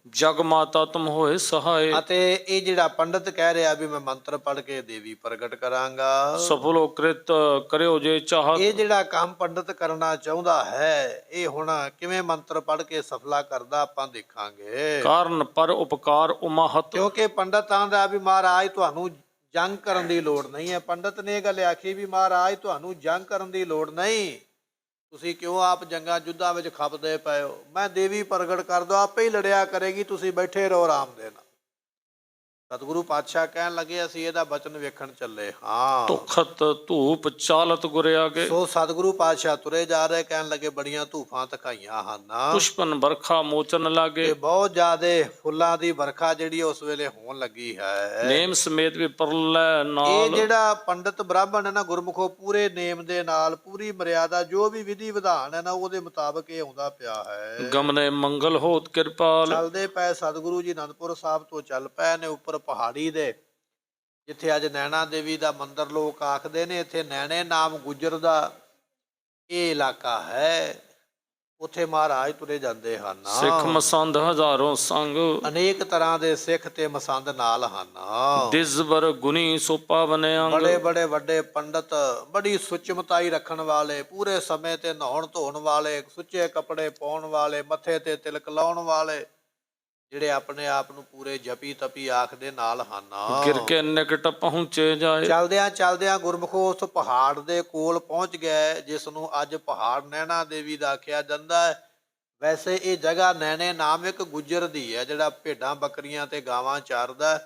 ਜਗ ਮਾਤਾ ਤੁਮ ਹੋਏ ਸਹਾਏ। ਅਤੇ ਇਹ ਜਿਹੜਾ ਪੰਡਤ ਕਹਿ ਰਿਹਾ ਵੀ ਮੈਂ ਮੰਤਰ ਪੜ੍ਹ ਕੇ ਦੇਵੀ ਪ੍ਰਗਟ ਕਰਾਂਗਾ, ਸਫਲੋ ਕ੍ਰਿਤ ਕਰਿਓ ਜੇ ਚਾਹਤ। ਇਹ ਜਿਹੜਾ ਕੰਮ ਪੰਡਤ ਕਰਨਾ ਚਾਹੁੰਦਾ ਹੈ, ਇਹ ਹੁਣ ਕਿਵੇਂ ਮੰਤਰ ਪੜ੍ਹ ਕੇ ਸਫਲਾ ਕਰਦਾ ਆਪਾਂ ਦੇਖਾਂਗੇ। ਕਾਰਨ ਪਰ ਉਪਕਾਰ ਉਮਾਹਤ। ਕਿਉਂਕਿ ਪੰਡਤਾਂ ਦਾ ਵੀ ਮਹਾਰਾਜ ਤੁਹਾਨੂੰ ਜੰਗ ਕਰਨ ਦੀ ਲੋੜ ਨਹੀਂ ਹੈ। ਪੰਡਤ ਨੇ ਇਹ ਗੱਲ ਆਖੀ ਵੀ ਮਹਾਰਾਜ ਤੁਹਾਨੂੰ ਜੰਗ ਕਰਨ ਦੀ ਲੋੜ ਨਹੀਂ, ਤੁਸੀਂ ਕਿਉਂ ਆਪ ਜੰਗਾਂ ਯੁੱਧਾਂ ਵਿੱਚ ਖਪਦੇ ਪਏ ਹੋ, ਮੈਂ ਦੇਵੀ ਪ੍ਰਗਟ ਕਰ ਦੋ, ਆਪੇ ਹੀ ਲੜਿਆ ਕਰੇਗੀ, ਤੁਸੀਂ ਬੈਠੇ ਰਹੋ ਆਰਾਮ ਦੇ ਨਾਲ। ਸਤਿਗੁਰੂ ਪਾਤਸ਼ਾਹ ਕਹਿਣ ਲੱਗੇ ਅਸੀਂ ਇਹਦਾ ਬਚਨ ਵੇਖਣ ਚੱਲੇ ਹਾਂ। ਧੁਖਤ ਧੂਪ ਚਾਲਤ ਗੁਰੇ ਆਗੇ। ਸੋ ਸਤਿਗੁਰੂ ਪਾਤਸ਼ਾਹ ਤੁਰੇ ਜਾ ਰਹੇ, ਕਹਿਣ ਲੱਗੇ ਬੜੀਆਂ ਧੂਫਾਂ ਧਕਾਈਆਂ ਹਨ, ਪੁਸ਼ਪਨ ਵਰਖਾ ਮੋਚਨ ਲਾਗੇ। ਤੇ ਬਹੁਤ ਜ਼ਿਆਦੇ ਫੁੱਲਾਂ ਦੀ ਵਰਖਾ ਜਿਹੜੀ ਉਸ ਵੇਲੇ ਹੋਣ ਲੱਗੀ ਹੈ। ਨੇਮ ਸਮੇਤ ਵੀ ਪਰਲੇ ਇਹ ਨਾਲ। ਜਿਹੜਾ ਪੰਡਤ ਬ੍ਰਾਹਮਣ ਹੈ ਨਾ ਗੁਰਮੁਖੋ, ਪੂਰੇ ਨੇਮ ਦੇ ਨਾਲ, ਪੂਰੀ ਮਰਿਆਦਾ, ਜੋ ਵੀ ਵਿਧੀ ਵਿਧਾਨ ਹੈ ਨਾ ਉਹਦੇ ਮੁਤਾਬਕ ਇਹ ਆਉਂਦਾ ਪਿਆ ਹੈ। ਗਮਨੇ ਮੰਗਲ ਹੋਤ ਕਿਰਪਾਲ। ਚੱਲਦੇ ਪਏ ਸਤਿਗੁਰੂ ਜੀ ਅਨੰਦਪੁਰ ਸਾਹਿਬ ਤੋਂ ਚੱਲ ਪਏ ਨੇ ਉੱਪਰ ਪਹਾੜੀ ਦੇ, ਜਿੱਥੇ ਅੱਜ ਨੈਣਾ ਦੇਵੀ ਦਾ ਮੰਦਿਰ ਲੋਕ ਆਖਦੇ ਨੇ, ਇੱਥੇ ਨੈਣੇ ਨਾਮ ਗੁਜਰ ਦਾ ਇਹ ਇਲਾਕਾ ਹੈ। ਉੱਥੇ ਮਹਾਰਾਜ ਤੁਰੇ ਜਾਂਦੇ ਹਨ। ਸਿੱਖ ਮਸੰਦ ਹਜ਼ਾਰੋਂ ਸੰਗ। ਅਨੇਕ ਤਰ੍ਹਾਂ ਦੇ ਸਿੱਖ ਤੇ ਮਸੰਦ ਨਾਲ ਹਨ। ਦਿਸਬਰ ਗੁਣੀ ਸੋਪਾ ਬਨਿਆ। ਬੜੇ ਬੜੇ ਵੱਡੇ ਪੰਡਤ, ਬੜੀ ਸੁਚਮਤਾਈ ਰੱਖਣ ਵਾਲੇ, ਪੂਰੇ ਸਮੇਂ ਤੇ ਨਹਾਉਣ ਧੋਣ ਵਾਲੇ, ਸੁੱਚੇ ਕੱਪੜੇ ਪਾਉਣ ਵਾਲੇ, ਮੱਥੇ ਤੇ ਤਿਲਕ ਲਾਉਣ ਵਾਲੇ, ਜਿਹੜੇ ਆਪਣੇ ਆਪ ਨੂੰ ਪੂਰੇ ਜਪੀ ਤਪੀ ਆਖਦੇ ਨਾਲ ਹਨ। ਗਿਰ ਕੇ ਨਿਕਟ ਪਹੁੰਚੇ ਜਾਏ। ਚਲਦਿਆਂ ਚਲਦਿਆਂ ਗੁਰਮੁਖੋ ਉਸ ਪਹਾੜ ਦੇ ਕੋਲ ਪਹੁੰਚ ਗਏ, ਜਿਸ ਨੂੰ ਅੱਜ ਪਹਾੜ ਨੈਣਾ ਦੇਵੀ ਦਾ ਆਖਿਆ ਜਾਂਦਾ ਹੈ। ਵੈਸੇ ਇਹ ਜਗ੍ਹਾ ਨੈਣੇ ਨਾਮ ਇੱਕ ਗੁੱਜਰ ਦੀ ਹੈ, ਜਿਹੜਾ ਭੇਡਾਂ ਬੱਕਰੀਆਂ ਤੇ ਗਾਵਾਂ ਚਾਰਦਾ,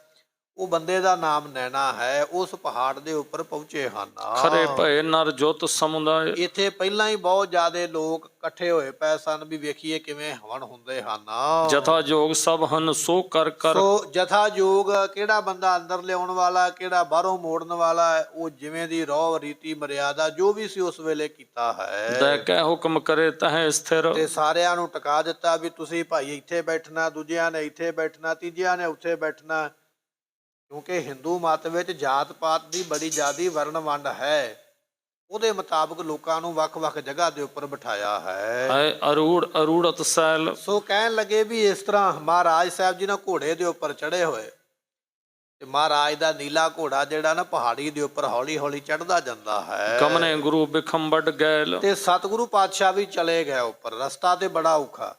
ਉਹ ਬੰਦੇ ਦਾ ਨਾਮ ਨੈਣਾ ਹੈ। ਉਸ ਪਹਾੜ ਦੇ ਉੱਪਰ ਪਹੁੰਚੇ ਹਨ। ਖਰੇ ਭਏ ਨਰ ਜੁਤ ਸਮੁਦਾਇ। ਇੱਥੇ ਪਹਿਲਾਂ ਹੀ ਬਹੁਤ ਜ਼ਿਆਦੇ ਲੋਕ ਇਕੱਠੇ ਹੋਏ ਪਏ ਸਨ ਵੀ ਵੇਖੀਏ ਕਿਵੇਂ ਹਵਨ ਹੁੰਦੇ ਹਨ। ਜਥਾ ਜੋਗ ਸਭ ਹਨ ਸੋ ਕਰ ਕਰ। ਸੋ ਜਥਾ ਜੋਗ, ਕਿਹੜਾ ਬੰਦਾ ਅੰਦਰ ਲਿਆਉਣ ਵਾਲਾ, ਕਿਹੜਾ ਬਾਹਰੋਂ ਮੋੜਨ ਵਾਲਾ ਹੈ, ਉਹ ਜਿਵੇਂ ਦੀ ਰਹੁ ਰੀਤੀ ਮਰਿਆਦਾ ਜੋ ਵੀ ਸੀ ਉਸ ਵੇਲੇ ਕੀਤਾ ਹੈ। ਦੈ ਕਹਿ ਹੁਕਮ ਕਰੇ ਤਹਿ ਸਥਿਰ। ਤੇ ਸਾਰਿਆਂ ਨੂੰ ਟਿਕਾ ਦਿੱਤਾ ਵੀ ਤੁਸੀਂ ਭਾਈ ਇੱਥੇ ਬੈਠਣਾ, ਦੂਜਿਆਂ ਨੇ ਇੱਥੇ ਬੈਠਣਾ, ਤੀਜਿਆਂ ਨੇ ਉੱਥੇ ਬੈਠਣਾ। ਕਿਉਂਕਿ ਹਿੰਦੂ ਮਤ ਵਿੱਚ ਜਾਤ ਪਾਤ ਦੀ ਬੜੀ ਜ਼ਿਆਦੀ ਵਰਨ ਵੰਡ ਹੈ, ਉਹਦੇ ਮੁਤਾਬਕ ਲੋਕਾਂ ਨੂੰ ਵੱਖ-ਵੱਖ ਜਗ੍ਹਾ ਦੇ ਉੱਪਰ ਬਿਠਾਇਆ ਹੈ। ਅਰੂੜ ਅਰੂੜਤ ਸੈਲ। ਸੋ ਕਹਿਣ ਲੱਗੇ ਵੀ ਇਸ ਤਰ੍ਹਾਂ ਮਹਾਰਾਜ ਸਾਹਿਬ ਜੀ ਨਾ ਘੋੜੇ ਦੇ ਉੱਪਰ ਚੜੇ ਹੋਏ, ਤੇ ਮਹਾਰਾਜ ਦਾ ਨੀਲਾ ਘੋੜਾ ਜਿਹੜਾ ਨਾ ਪਹਾੜੀ ਦੇ ਉੱਪਰ ਹੌਲੀ ਹੌਲੀ ਚੜ੍ਹਦਾ ਜਾਂਦਾ ਹੈ। ਗਮਨੇ ਗੁਰੂ ਬਿਖੰਬੜ ਗੈਲ। ਤੇ ਸਤਿਗੁਰੂ ਪਾਤਸ਼ਾਹ ਵੀ ਚਲੇ ਗਏ ਉੱਪਰ। ਰਸਤਾ ਤੇ ਬੜਾ ਔਖਾ,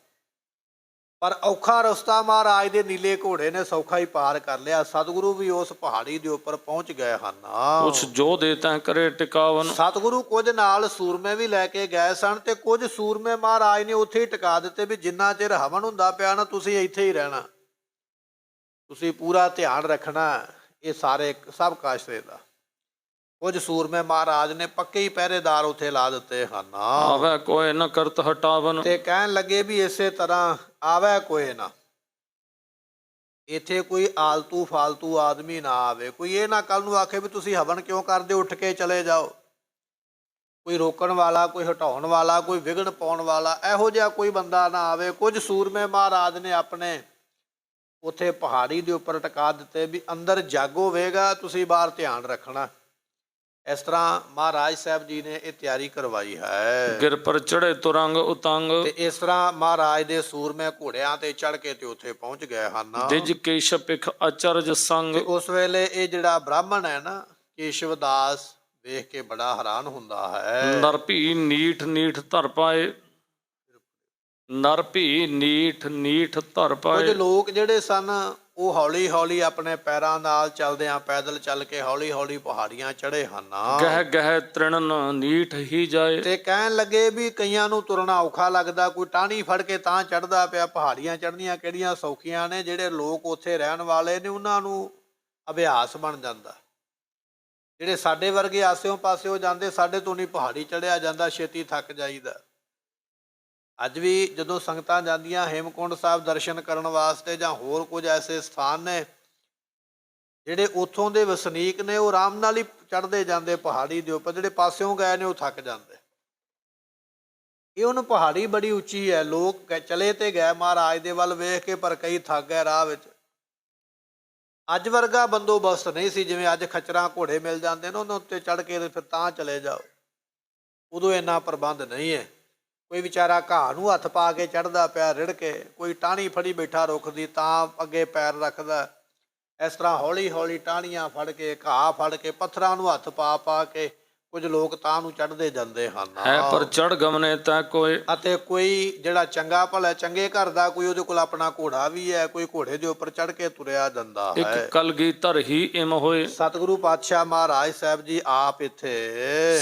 ਪਰ ਔਖਾ ਰਸਤਾ ਮਹਾਰਾਜ ਦੇ ਨੀਲੇ ਘੋੜੇ ਨੇ ਸੌਖਾ ਹੀ ਪਾਰ ਕਰ ਲਿਆ। ਸਤਿਗੁਰੂ ਵੀ ਉਸ ਪਹਾੜੀ ਦੇ ਉੱਪਰ ਪਹੁੰਚ ਗਏ ਹਨ। ਕੁਛ ਜੋ ਦੇ ਤੈਂ ਕਰੇ ਟਿਕਾਵਨ। ਸਤਿਗੁਰੂ ਕੁਝ ਨਾਲ ਸੂਰਮੇ ਵੀ ਲੈ ਕੇ ਗਏ ਸਨ ਤੇ ਕੁਝ ਸੂਰਮੇ ਮਹਾਰਾਜ ਨੇ ਉੱਥੇ ਹੀ ਟਿਕਾ ਦਿੱਤੇ ਵੀ ਜਿੰਨਾ ਚਿਰ ਹਵਨ ਹੁੰਦਾ ਪਿਆ ਨਾ ਤੁਸੀਂ ਇੱਥੇ ਹੀ ਰਹਿਣਾ, ਤੁਸੀਂ ਪੂਰਾ ਧਿਆਨ ਰੱਖਣਾ। ਇਹ ਸਾਰੇ ਸਭ ਕਾਸ਼ਰੇ ਦਾ। ਕੁਝ ਸੂਰਮੇ ਮਹਾਰਾਜ ਨੇ ਪੱਕੇ ਹੀ ਪਹਿਰੇਦਾਰ ਉੱਥੇ ਲਾ ਦਿੱਤੇ ਹਨ। ਆਵੈ ਕੋਇ ਨ ਕਰਤ ਹਟਾਵਨ। ਤੇ ਕਹਿਣ ਲੱਗੇ ਵੀ ਇਸੇ ਤਰ੍ਹਾਂ ਆਵੈ ਕੋਏ ਨਾ, ਇੱਥੇ ਕੋਈ ਆਲਤੂ ਫਾਲਤੂ ਆਦਮੀ ਨਾ ਆਵੇ। ਕੋਈ ਇਹ ਨਾ ਕੱਲ ਨੂੰ ਆਖੇ ਵੀ ਤੁਸੀਂ ਹਵਨ ਕਿਉਂ ਕਰਦੇ, ਉੱਠ ਕੇ ਚਲੇ ਜਾਓ। ਕੋਈ ਰੋਕਣ ਵਾਲਾ, ਕੋਈ ਹਟਾਉਣ ਵਾਲਾ, ਕੋਈ ਵਿਘਨ ਪਾਉਣ ਵਾਲਾ, ਇਹੋ ਜਿਹਾ ਕੋਈ ਬੰਦਾ ਨਾ ਆਵੇ। ਕੁਝ ਸੂਰਮੇ ਮਹਾਰਾਜ ਨੇ ਆਪਣੇ ਉੱਥੇ ਪਹਾੜੀ ਦੇ ਉੱਪਰ ਟਿਕਾ ਦਿੱਤੇ ਵੀ ਅੰਦਰ ਜੱਗ ਹੋਵੇਗਾ, ਤੁਸੀਂ ਬਾਹਰ ਧਿਆਨ ਰੱਖਣਾ। ਇਸ ਤਰ੍ਹਾਂ ਮਹਾਰਾਜ ਸਾਹਿਬ ਜੀ ਨੇ ਇਹ ਤਿਆਰੀ ਕਰਵਾਈ ਹੈ। ਗਿਰ ਪਰ ਚੜੇ ਤੁਰੰਗ ਉਤੰਗ। ਤੇ ਇਸ ਤਰ੍ਹਾਂ ਮਹਾਰਾਜ ਦੇ ਸੂਰਮੇ ਘੋੜਿਆਂ ਤੇ ਚੜ ਕੇ ਤੇ ਉੱਥੇ ਪਹੁੰਚ ਗਏ ਹਨ। ਦਿਜ ਕੇਸ਼ ਪਿਖ ਅਚਰਜ ਸੰਗ। ਤੇ ਉਸ ਵੇਲੇ ਇਹ ਜਿਹੜਾ ਬ੍ਰਾਹਮਣ ਹੈ ਨਾ, ਕੇਸ਼ਵ ਦਾਸ, ਵੇਖ ਕੇ ਬੜਾ ਹੈਰਾਨ ਹੁੰਦਾ ਹੈ। ਨਰ ਭੀ ਨੀਠ ਨੀਠ ਧਰ ਪਾਏ। ਨਰ ਭੀ ਨੀਠ ਨੀਠ ਧਰ ਕੁਝ ਪਾਏ। ਲੋਕ ਜਿਹੜੇ ਸਨ ਉਹ ਹੌਲੀ ਹੌਲੀ ਆਪਣੇ ਪੈਰਾਂ ਨਾਲ ਚੱਲਦਿਆਂ, ਪੈਦਲ ਚੱਲ ਕੇ ਹੌਲੀ ਹੌਲੀ ਪਹਾੜੀਆਂ ਚੜੇ ਹਨ। ਗਹਿ ਗਹਿ ਤ੍ਰਿਣਨ ਨੀਠ ਹੀ ਜਾਏ। ਤੇ ਕਹਿਣ ਲੱਗੇ ਵੀ ਕਈਆਂ ਨੂੰ ਤੁਰਨਾ ਔਖਾ ਲੱਗਦਾ, ਕੋਈ ਟਾਹਣੀ ਫੜ ਕੇ ਤਾਂ ਚੜਦਾ ਪਿਆ। ਪਹਾੜੀਆਂ ਚੜ੍ਹਨੀਆਂ ਕਿਹੜੀਆਂ ਸੌਖੀਆਂ ਨੇ, ਜਿਹੜੇ ਲੋਕ ਉੱਥੇ ਰਹਿਣ ਵਾਲੇ ਨੇ ਉਹਨਾਂ ਨੂੰ ਅਭਿਆਸ ਬਣ ਜਾਂਦਾ। ਜਿਹੜੇ ਸਾਡੇ ਵਰਗੇ ਆਸਿਓਂ ਪਾਸਿਓਂ ਜਾਂਦੇ, ਸਾਡੇ ਤੋਂ ਨਹੀਂ ਪਹਾੜੀ ਚੜ੍ਹਿਆ ਜਾਂਦਾ, ਛੇਤੀ ਥੱਕ ਜਾਈਦਾ। ਅੱਜ ਵੀ ਜਦੋਂ ਸੰਗਤਾਂ ਜਾਂਦੀਆਂ ਹੇਮਕੁੰਟ ਸਾਹਿਬ ਦਰਸ਼ਨ ਕਰਨ ਵਾਸਤੇ ਜਾਂ ਹੋਰ ਕੁਝ ਐਸੇ ਸਥਾਨ ਨੇ, ਜਿਹੜੇ ਉੱਥੋਂ ਦੇ ਵਸਨੀਕ ਨੇ ਉਹ ਆਰਾਮ ਨਾਲ ਹੀ ਚੜ੍ਹਦੇ ਜਾਂਦੇ ਪਹਾੜੀ ਦੇ ਉੱਪਰ। ਜਿਹੜੇ ਪਾਸਿਓਂ ਗਏ ਨੇ ਉਹ ਥੱਕ ਜਾਂਦੇ। ਇਹ ਉਹਨੂੰ ਪਹਾੜੀ ਬੜੀ ਉੱਚੀ ਹੈ। ਲੋਕ ਚਲੇ ਤੇ ਗਏ ਮਹਾਰਾਜ ਦੇ ਵੱਲ ਵੇਖ ਕੇ, ਪਰ ਕਈ ਥੱਕ ਗਏ ਰਾਹ ਵਿੱਚ। ਅੱਜ ਵਰਗਾ ਬੰਦੋਬਸਤ ਨਹੀਂ ਸੀ, ਜਿਵੇਂ ਅੱਜ ਖੱਚਰਾਂ ਘੋੜੇ ਮਿਲ ਜਾਂਦੇ ਨੇ, ਉਹਨਾਂ ਉੱਤੇ ਚੜ੍ਹ ਕੇ ਫਿਰ ਤਾਂ ਚਲੇ ਜਾਓ। ਉਦੋਂ ਇੰਨਾ ਪ੍ਰਬੰਧ ਨਹੀਂ ਹੈ। ਕੋਈ ਵਿਚਾਰਾ ਘਾਹ ਨੂੰ ਹੱਥ ਪਾ ਕੇ ਚੜ੍ਹਦਾ ਪਿਆ ਰਿੜ ਕੇ, ਕੋਈ ਟਾਹਣੀ ਫੜੀ ਬੈਠਾ ਰੁੱਖ ਦੀ ਤਾਂ ਅੱਗੇ ਪੈਰ ਰੱਖਦਾ। ਇਸ ਤਰ੍ਹਾਂ ਹੌਲੀ ਹੌਲੀ ਟਾਹਣੀਆਂ ਫੜ ਕੇ, ਘਾਹ ਫੜ ਕੇ, ਪੱਥਰਾਂ ਨੂੰ ਹੱਥ ਪਾ ਪਾ ਕੇ ਕੁਝ ਲੋਕ ਤਾਂ ਨੂੰ ਚੜ੍ਹਦੇ ਜਾਂਦੇ ਹਨ। ਹੈ ਪਰ ਚੜ੍ਹ ਗਮਨੇ ਤੈ ਕੋਏ। ਅਤੇ ਕੋਈ ਜਿਹੜਾ ਚੰਗਾ ਭਲਾ, ਚੰਗੇ ਘਰ ਦਾ, ਕੋਈ ਉਹਦੇ ਕੋਲ ਆਪਣਾ ਘੋੜਾ ਵੀ ਹੈ, ਕੋਈ ਘੋੜੇ ਦੇ ਉੱਪਰ ਚੜ੍ਹ ਕੇ ਤੁਰਿਆ ਜਾਂਦਾ ਹੈ। ਇੱਕ ਕਲਗੀ ਧਰ ਹੀ ਇਮ ਹੋਏ। ਸਤਿਗੁਰੂ ਪਾਤਸ਼ਾਹ ਮਹਾਰਾਜ ਸਾਹਿਬ ਜੀ ਆਪ ਇੱਥੇ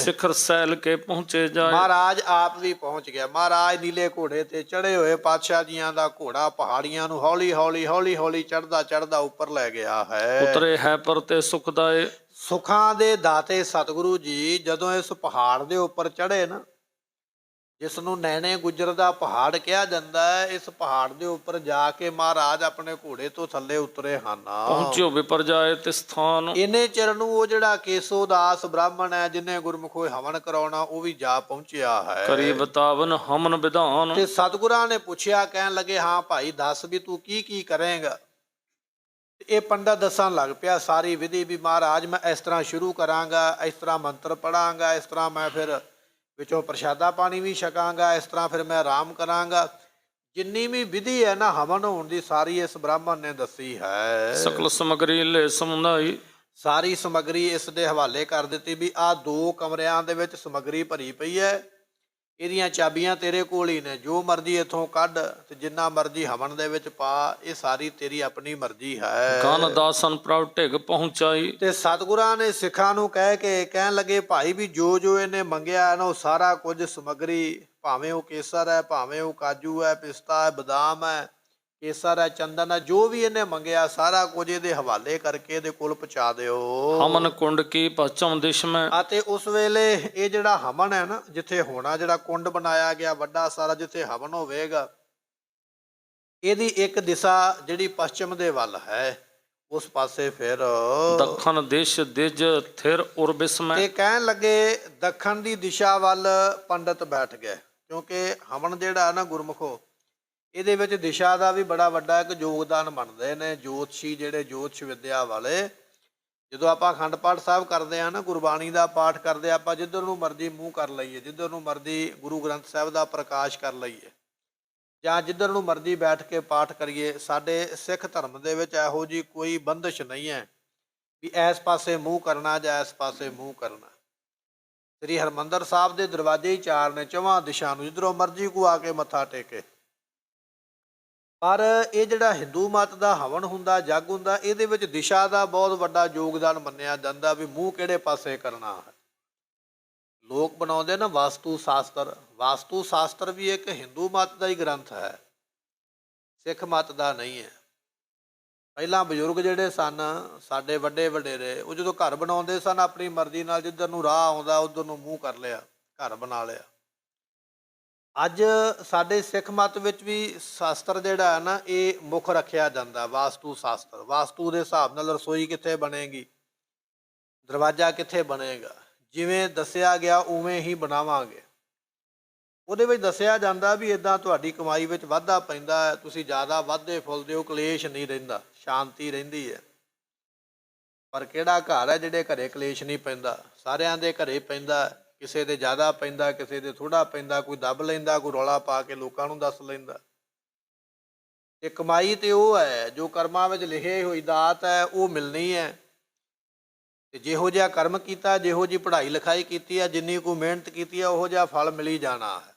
ਸਿਖਰ ਸੈਲ ਕੇ ਪਹੁੰਚੇ ਜਾਏ। ਮਹਾਰਾਜ ਆਪ ਵੀ ਪਹੁੰਚ ਗਿਆ। ਮਹਾਰਾਜ ਨੀਲੇ ਘੋੜੇ ਤੇ ਚੜੇ ਹੋਏ, ਪਾਤਸ਼ਾਹ ਜੀਆਂ ਦਾ ਘੋੜਾ ਪਹਾੜੀਆਂ ਨੂੰ ਹੌਲੀ ਹੌਲੀ ਹੌਲੀ ਹੌਲੀ ਚੜ੍ਹਦਾ ਚੜ੍ਹਦਾ ਉੱਪਰ ਲੈ ਗਿਆ ਹੈ। ਉਤਰੇ ਹੈ ਪਰ ਤੇ ਸੁਖਦਾਏ। ਸੁੱਖਾਂ ਦੇ ਦਾਤੇ ਸਤਿਗੁਰੂ ਜੀ ਜਦੋਂ ਇਸ ਪਹਾੜ ਦੇ ਉੱਪਰ ਚੜ੍ਹੇ ਨਾ, ਜਿਸ ਨੂੰ ਨੈਣੇ ਗੁੱਜਰ ਦਾ ਪਹਾੜ ਕਿਹਾ ਜਾਂਦਾ ਹੈ, ਇਸ ਪਹਾੜ ਦੇ ਉੱਪਰ ਜਾ ਕੇ ਮਹਾਰਾਜ ਆਪਣੇ ਘੋੜੇ ਤੋਂ ਥੱਲੇ ਉਤਰੇ ਹਨ। ਪਹੁੰਚਿਓ ਵਿਪਰ ਜਾਏ ਤੇ ਸਥਾਨ। ਇੰਨੇ ਚਿਰ ਨੂੰ ਉਹ ਜਿਹੜਾ ਕੇਸੋ ਦਾਸ ਬ੍ਰਾਹਮਣ ਹੈ, ਜਿਹਨੇ ਗੁਰਮੁਖੋਂ ਹਵਨ ਕਰਾਉਣਾ, ਉਹ ਵੀ ਜਾ ਪਹੁੰਚਿਆ ਹੈ। ਕਰੀ ਬਤਾਵਨ ਹਮਨ ਵਿਧਾਨ। ਤੇ ਸਤਿਗੁਰਾਂ ਨੇ ਪੁੱਛਿਆ, ਕਹਿਣ ਲੱਗੇ ਹਾਂ ਭਾਈ ਦੱਸ ਵੀ ਤੂੰ ਕੀ ਕੀ ਕਰੇਂਗਾ। ਇਹ ਪੰਡਤ ਦੱਸਣ ਲੱਗ ਪਿਆ ਸਾਰੀ ਵਿਧੀ ਵੀ ਮਹਾਰਾਜ ਮੈਂ ਇਸ ਤਰ੍ਹਾਂ ਸ਼ੁਰੂ ਕਰਾਂਗਾ, ਇਸ ਤਰ੍ਹਾਂ ਮੰਤਰ ਪੜਾਂਗਾ, ਇਸ ਤਰ੍ਹਾਂ ਮੈਂ ਫਿਰ ਵਿੱਚੋਂ ਪ੍ਰਸ਼ਾਦਾ ਪਾਣੀ ਵੀ ਛਕਾਂਗਾ, ਇਸ ਤਰ੍ਹਾਂ ਫਿਰ ਮੈਂ ਆਰਾਮ ਕਰਾਂਗਾ। ਜਿੰਨੀ ਵੀ ਵਿਧੀ ਹੈ ਨਾ ਹਵਨ ਹੋਣ ਦੀ, ਸਾਰੀ ਇਸ ਬ੍ਰਾਹਮਣ ਨੇ ਦੱਸੀ ਹੈ। ਸਕਲ ਸਮਗਰੀ ਲੈ ਸਮੁਦਾਈ। ਸਾਰੀ ਸਮੱਗਰੀ ਇਸ ਦੇ ਹਵਾਲੇ ਕਰ ਦਿੱਤੀ ਵੀ ਆਹ 2 ਕਮਰਿਆਂ ਦੇ ਵਿੱਚ ਸਮੱਗਰੀ ਭਰੀ ਪਈ ਹੈ, ਇਹਦੀਆਂ ਚਾਬੀਆਂ ਤੇਰੇ ਕੋਲ ਹੀ ਨੇ, ਜੋ ਮਰਜ਼ੀ ਇੱਥੋਂ ਕੱਢ ਤੇ ਜਿੰਨਾ ਮਰਜ਼ੀ ਹਵਨ ਦੇ ਵਿੱਚ ਪਾ, ਇਹ ਸਾਰੀ ਤੇਰੀ ਆਪਣੀ ਮਰਜ਼ੀ ਹੈ। ਗਨ ਦਾਸਨ ਪ੍ਰਭ ਢਿਗ ਪਹੁੰਚਾਈ। ਤੇ ਸਤਿਗੁਰਾਂ ਨੇ ਸਿੱਖਾਂ ਨੂੰ ਕਹਿ ਕੇ ਕਹਿਣ ਲੱਗੇ ਭਾਈ ਵੀ ਜੋ ਜੋ ਇਹਨੇ ਮੰਗਿਆ ਨਾ, ਉਹ ਸਾਰਾ ਕੁਝ ਸਮੱਗਰੀ, ਭਾਵੇਂ ਉਹ ਕੇਸਰ ਹੈ, ਭਾਵੇਂ ਉਹ ਕਾਜੂ ਹੈ, ਪਿਸਤਾ ਹੈ, ਬਦਾਮ ਹੈ, ਕੇਸਰ ਹੈ, ਚੰਦਨ ਹੈ, ਜੋ ਵੀ ਇਹਨੇ ਮੰਗਿਆ ਸਾਰਾ ਕੁਝ ਇਹਦੇ ਹਵਾਲੇ ਕਰਕੇ ਇਹਦੇ ਕੋਲ ਪਹੁੰਚਾ ਦਿਓ। ਹਮਨ ਕੁੰਡ ਕੀ ਪਛਮ ਦਿਸ਼ ਮੈਂ। ਅਤੇ ਉਸ ਵੇਲੇ ਇਹ ਜਿਹੜਾ ਹਵਨ ਹੈ ਨਾ, ਜਿੱਥੇ ਹੋਣਾ, ਜਿਹੜਾ ਕੁੰਡ ਬਣਾਇਆ ਗਿਆ ਵੱਡਾ ਸਾਰਾ, ਜਿੱਥੇ ਹਵਨ ਹੋਵੇਗਾ, ਇਹਦੀ ਇੱਕ ਦਿਸ਼ਾ ਜਿਹੜੀ ਪੱਛਮ ਦੇ ਵੱਲ ਹੈ, ਉਸ ਪਾਸੇ ਫਿਰ ਦੱਖਣ ਦਿਸ਼ ਦਿਜ ਥਿਰ ਉਰ ਬਿਸਮੈ। ਤੇ ਕਹਿਣ ਲੱਗੇ ਦੱਖਣ ਦੀ ਦਿਸ਼ਾ ਵੱਲ ਪੰਡਤ ਬੈਠ ਗਏ, ਕਿਉਂਕਿ ਹਵਨ ਜਿਹੜਾ ਨਾ ਗੁਰਮੁਖੋ, ਇਹਦੇ ਵਿੱਚ ਦਿਸ਼ਾ ਦਾ ਵੀ ਬੜਾ ਵੱਡਾ ਇੱਕ ਯੋਗਦਾਨ ਬਣਦੇ ਨੇ ਜੋਤਸ਼ੀ, ਜਿਹੜੇ ਜੋਤਿਸ਼ ਵਿਦਿਆ ਵਾਲੇ। ਜਦੋਂ ਆਪਾਂ ਅਖੰਡ ਪਾਠ ਸਾਹਿਬ ਕਰਦੇ ਹਾਂ ਨਾ, ਗੁਰਬਾਣੀ ਦਾ ਪਾਠ ਕਰਦੇ, ਆਪਾਂ ਜਿੱਧਰ ਨੂੰ ਮਰਜ਼ੀ ਮੂੰਹ ਕਰ ਲਈਏ, ਜਿੱਧਰ ਨੂੰ ਮਰਜ਼ੀ ਗੁਰੂ ਗ੍ਰੰਥ ਸਾਹਿਬ ਦਾ ਪ੍ਰਕਾਸ਼ ਕਰ ਲਈਏ, ਜਾਂ ਜਿੱਧਰ ਨੂੰ ਮਰਜ਼ੀ ਬੈਠ ਕੇ ਪਾਠ ਕਰੀਏ, ਸਾਡੇ ਸਿੱਖ ਧਰਮ ਦੇ ਵਿੱਚ ਇਹੋ ਜਿਹੀ ਕੋਈ ਬੰਦਿਸ਼ ਨਹੀਂ ਹੈ ਵੀ ਇਸ ਪਾਸੇ ਮੂੰਹ ਕਰਨਾ ਜਾਂ ਇਸ ਪਾਸੇ ਮੂੰਹ ਕਰਨਾ। ਸ੍ਰੀ ਹਰਿਮੰਦਰ ਸਾਹਿਬ ਦੇ ਦਰਵਾਜ਼ੇ ਹੀ 4 ਨੇ, 4 ਦਿਸ਼ਾ ਨੂੰ, ਜਿੱਧਰੋਂ ਮਰਜ਼ੀ ਕੋ ਆ ਕੇ ਮੱਥਾ ਟੇਕੇ। ਪਰ ਇਹ ਜਿਹੜਾ ਹਿੰਦੂ ਮਤ ਦਾ ਹਵਨ ਹੁੰਦਾ, ਜੱਗ ਹੁੰਦਾ, ਇਹਦੇ ਵਿੱਚ ਦਿਸ਼ਾ ਦਾ ਬਹੁਤ ਵੱਡਾ ਯੋਗਦਾਨ ਮੰਨਿਆ ਜਾਂਦਾ ਵੀ ਮੂੰਹ ਕਿਹੜੇ ਪਾਸੇ ਕਰਨਾ ਹੈ। ਲੋਕ ਬਣਾਉਂਦੇ ਨਾ ਵਾਸਤੂ ਸ਼ਾਸਤਰ, ਵਾਸਤੂ ਸ਼ਾਸਤਰ ਵੀ ਇੱਕ ਹਿੰਦੂ ਮਤ ਦਾ ਹੀ ਗ੍ਰੰਥ ਹੈ, ਸਿੱਖ ਮਤ ਦਾ ਨਹੀਂ ਹੈ। ਪਹਿਲਾਂ ਬਜ਼ੁਰਗ ਜਿਹੜੇ ਸਨ ਸਾਡੇ ਵੱਡੇ ਵਡੇਰੇ, ਉਹ ਜਦੋਂ ਘਰ ਬਣਾਉਂਦੇ ਸਨ ਆਪਣੀ ਮਰਜ਼ੀ ਨਾਲ, ਜਿੱਧਰ ਨੂੰ ਰਾਹ ਆਉਂਦਾ ਉਧਰ ਨੂੰ ਮੂੰਹ ਕਰ ਲਿਆ, ਘਰ ਬਣਾ ਲਿਆ। ਅੱਜ ਸਾਡੇ ਸਿੱਖ ਮਤ ਵਿੱਚ ਵੀ ਸ਼ਾਸਤਰ ਜਿਹੜਾ ਹੈ ਨਾ ਇਹ ਮੁੱਖ ਰੱਖਿਆ ਜਾਂਦਾ, ਵਾਸਤੂ ਸ਼ਾਸਤਰ। ਵਾਸਤੂ ਦੇ ਹਿਸਾਬ ਨਾਲ ਰਸੋਈ ਕਿੱਥੇ ਬਣੇਗੀ, ਦਰਵਾਜ਼ਾ ਕਿੱਥੇ ਬਣੇਗਾ, ਜਿਵੇਂ ਦੱਸਿਆ ਗਿਆ ਉਵੇਂ ਹੀ ਬਣਾਵਾਂਗੇ। ਉਹਦੇ ਵਿੱਚ ਦੱਸਿਆ ਜਾਂਦਾ ਵੀ ਇੱਦਾਂ ਤੁਹਾਡੀ ਕਮਾਈ ਵਿੱਚ ਵਾਧਾ ਪੈਂਦਾ ਹੈ, ਤੁਸੀਂ ਜ਼ਿਆਦਾ ਵਾਧੇ ਫੁੱਲਦੇ ਹੋ, ਕਲੇਸ਼ ਨਹੀਂ ਰਹਿੰਦਾ, ਸ਼ਾਂਤੀ ਰਹਿੰਦੀ ਹੈ। ਪਰ ਕਿਹੜਾ ਘਰ ਹੈ ਜਿਹੜੇ ਘਰੇ ਕਲੇਸ਼ ਨਹੀਂ ਪੈਂਦਾ? ਸਾਰਿਆਂ ਦੇ ਘਰੇ ਪੈਂਦਾ, ਕਿਸੇ ਦੇ ਜ਼ਿਆਦਾ ਪੈਂਦਾ, ਕਿਸੇ ਦੇ ਥੋੜ੍ਹਾ ਪੈਂਦਾ, ਕੋਈ ਦੱਬ ਲੈਂਦਾ, ਕੋਈ ਰੌਲਾ ਪਾ ਕੇ ਲੋਕਾਂ ਨੂੰ ਦੱਸ ਲੈਂਦਾ। ਤੇ ਕਮਾਈ ਤੇ ਉਹ ਹੈ ਜੋ ਕਰਮਾਂ ਵਿੱਚ ਲਿਖੀ ਹੋਈ ਦਾਤ ਹੈ, ਉਹ ਮਿਲਣੀ ਹੈ। ਤੇ ਜਿਹੋ ਜਿਹਾ ਕਰਮ ਕੀਤਾ, ਜਿਹੋ ਜਿਹੀ ਪੜ੍ਹਾਈ ਲਿਖਾਈ ਕੀਤੀ ਹੈ, ਜਿੰਨੀ ਕੋਈ ਮਿਹਨਤ ਕੀਤੀ ਹੈ, ਉਹੋ ਜਿਹਾ ਫਲ ਮਿਲੀ ਜਾਣਾ ਹੈ।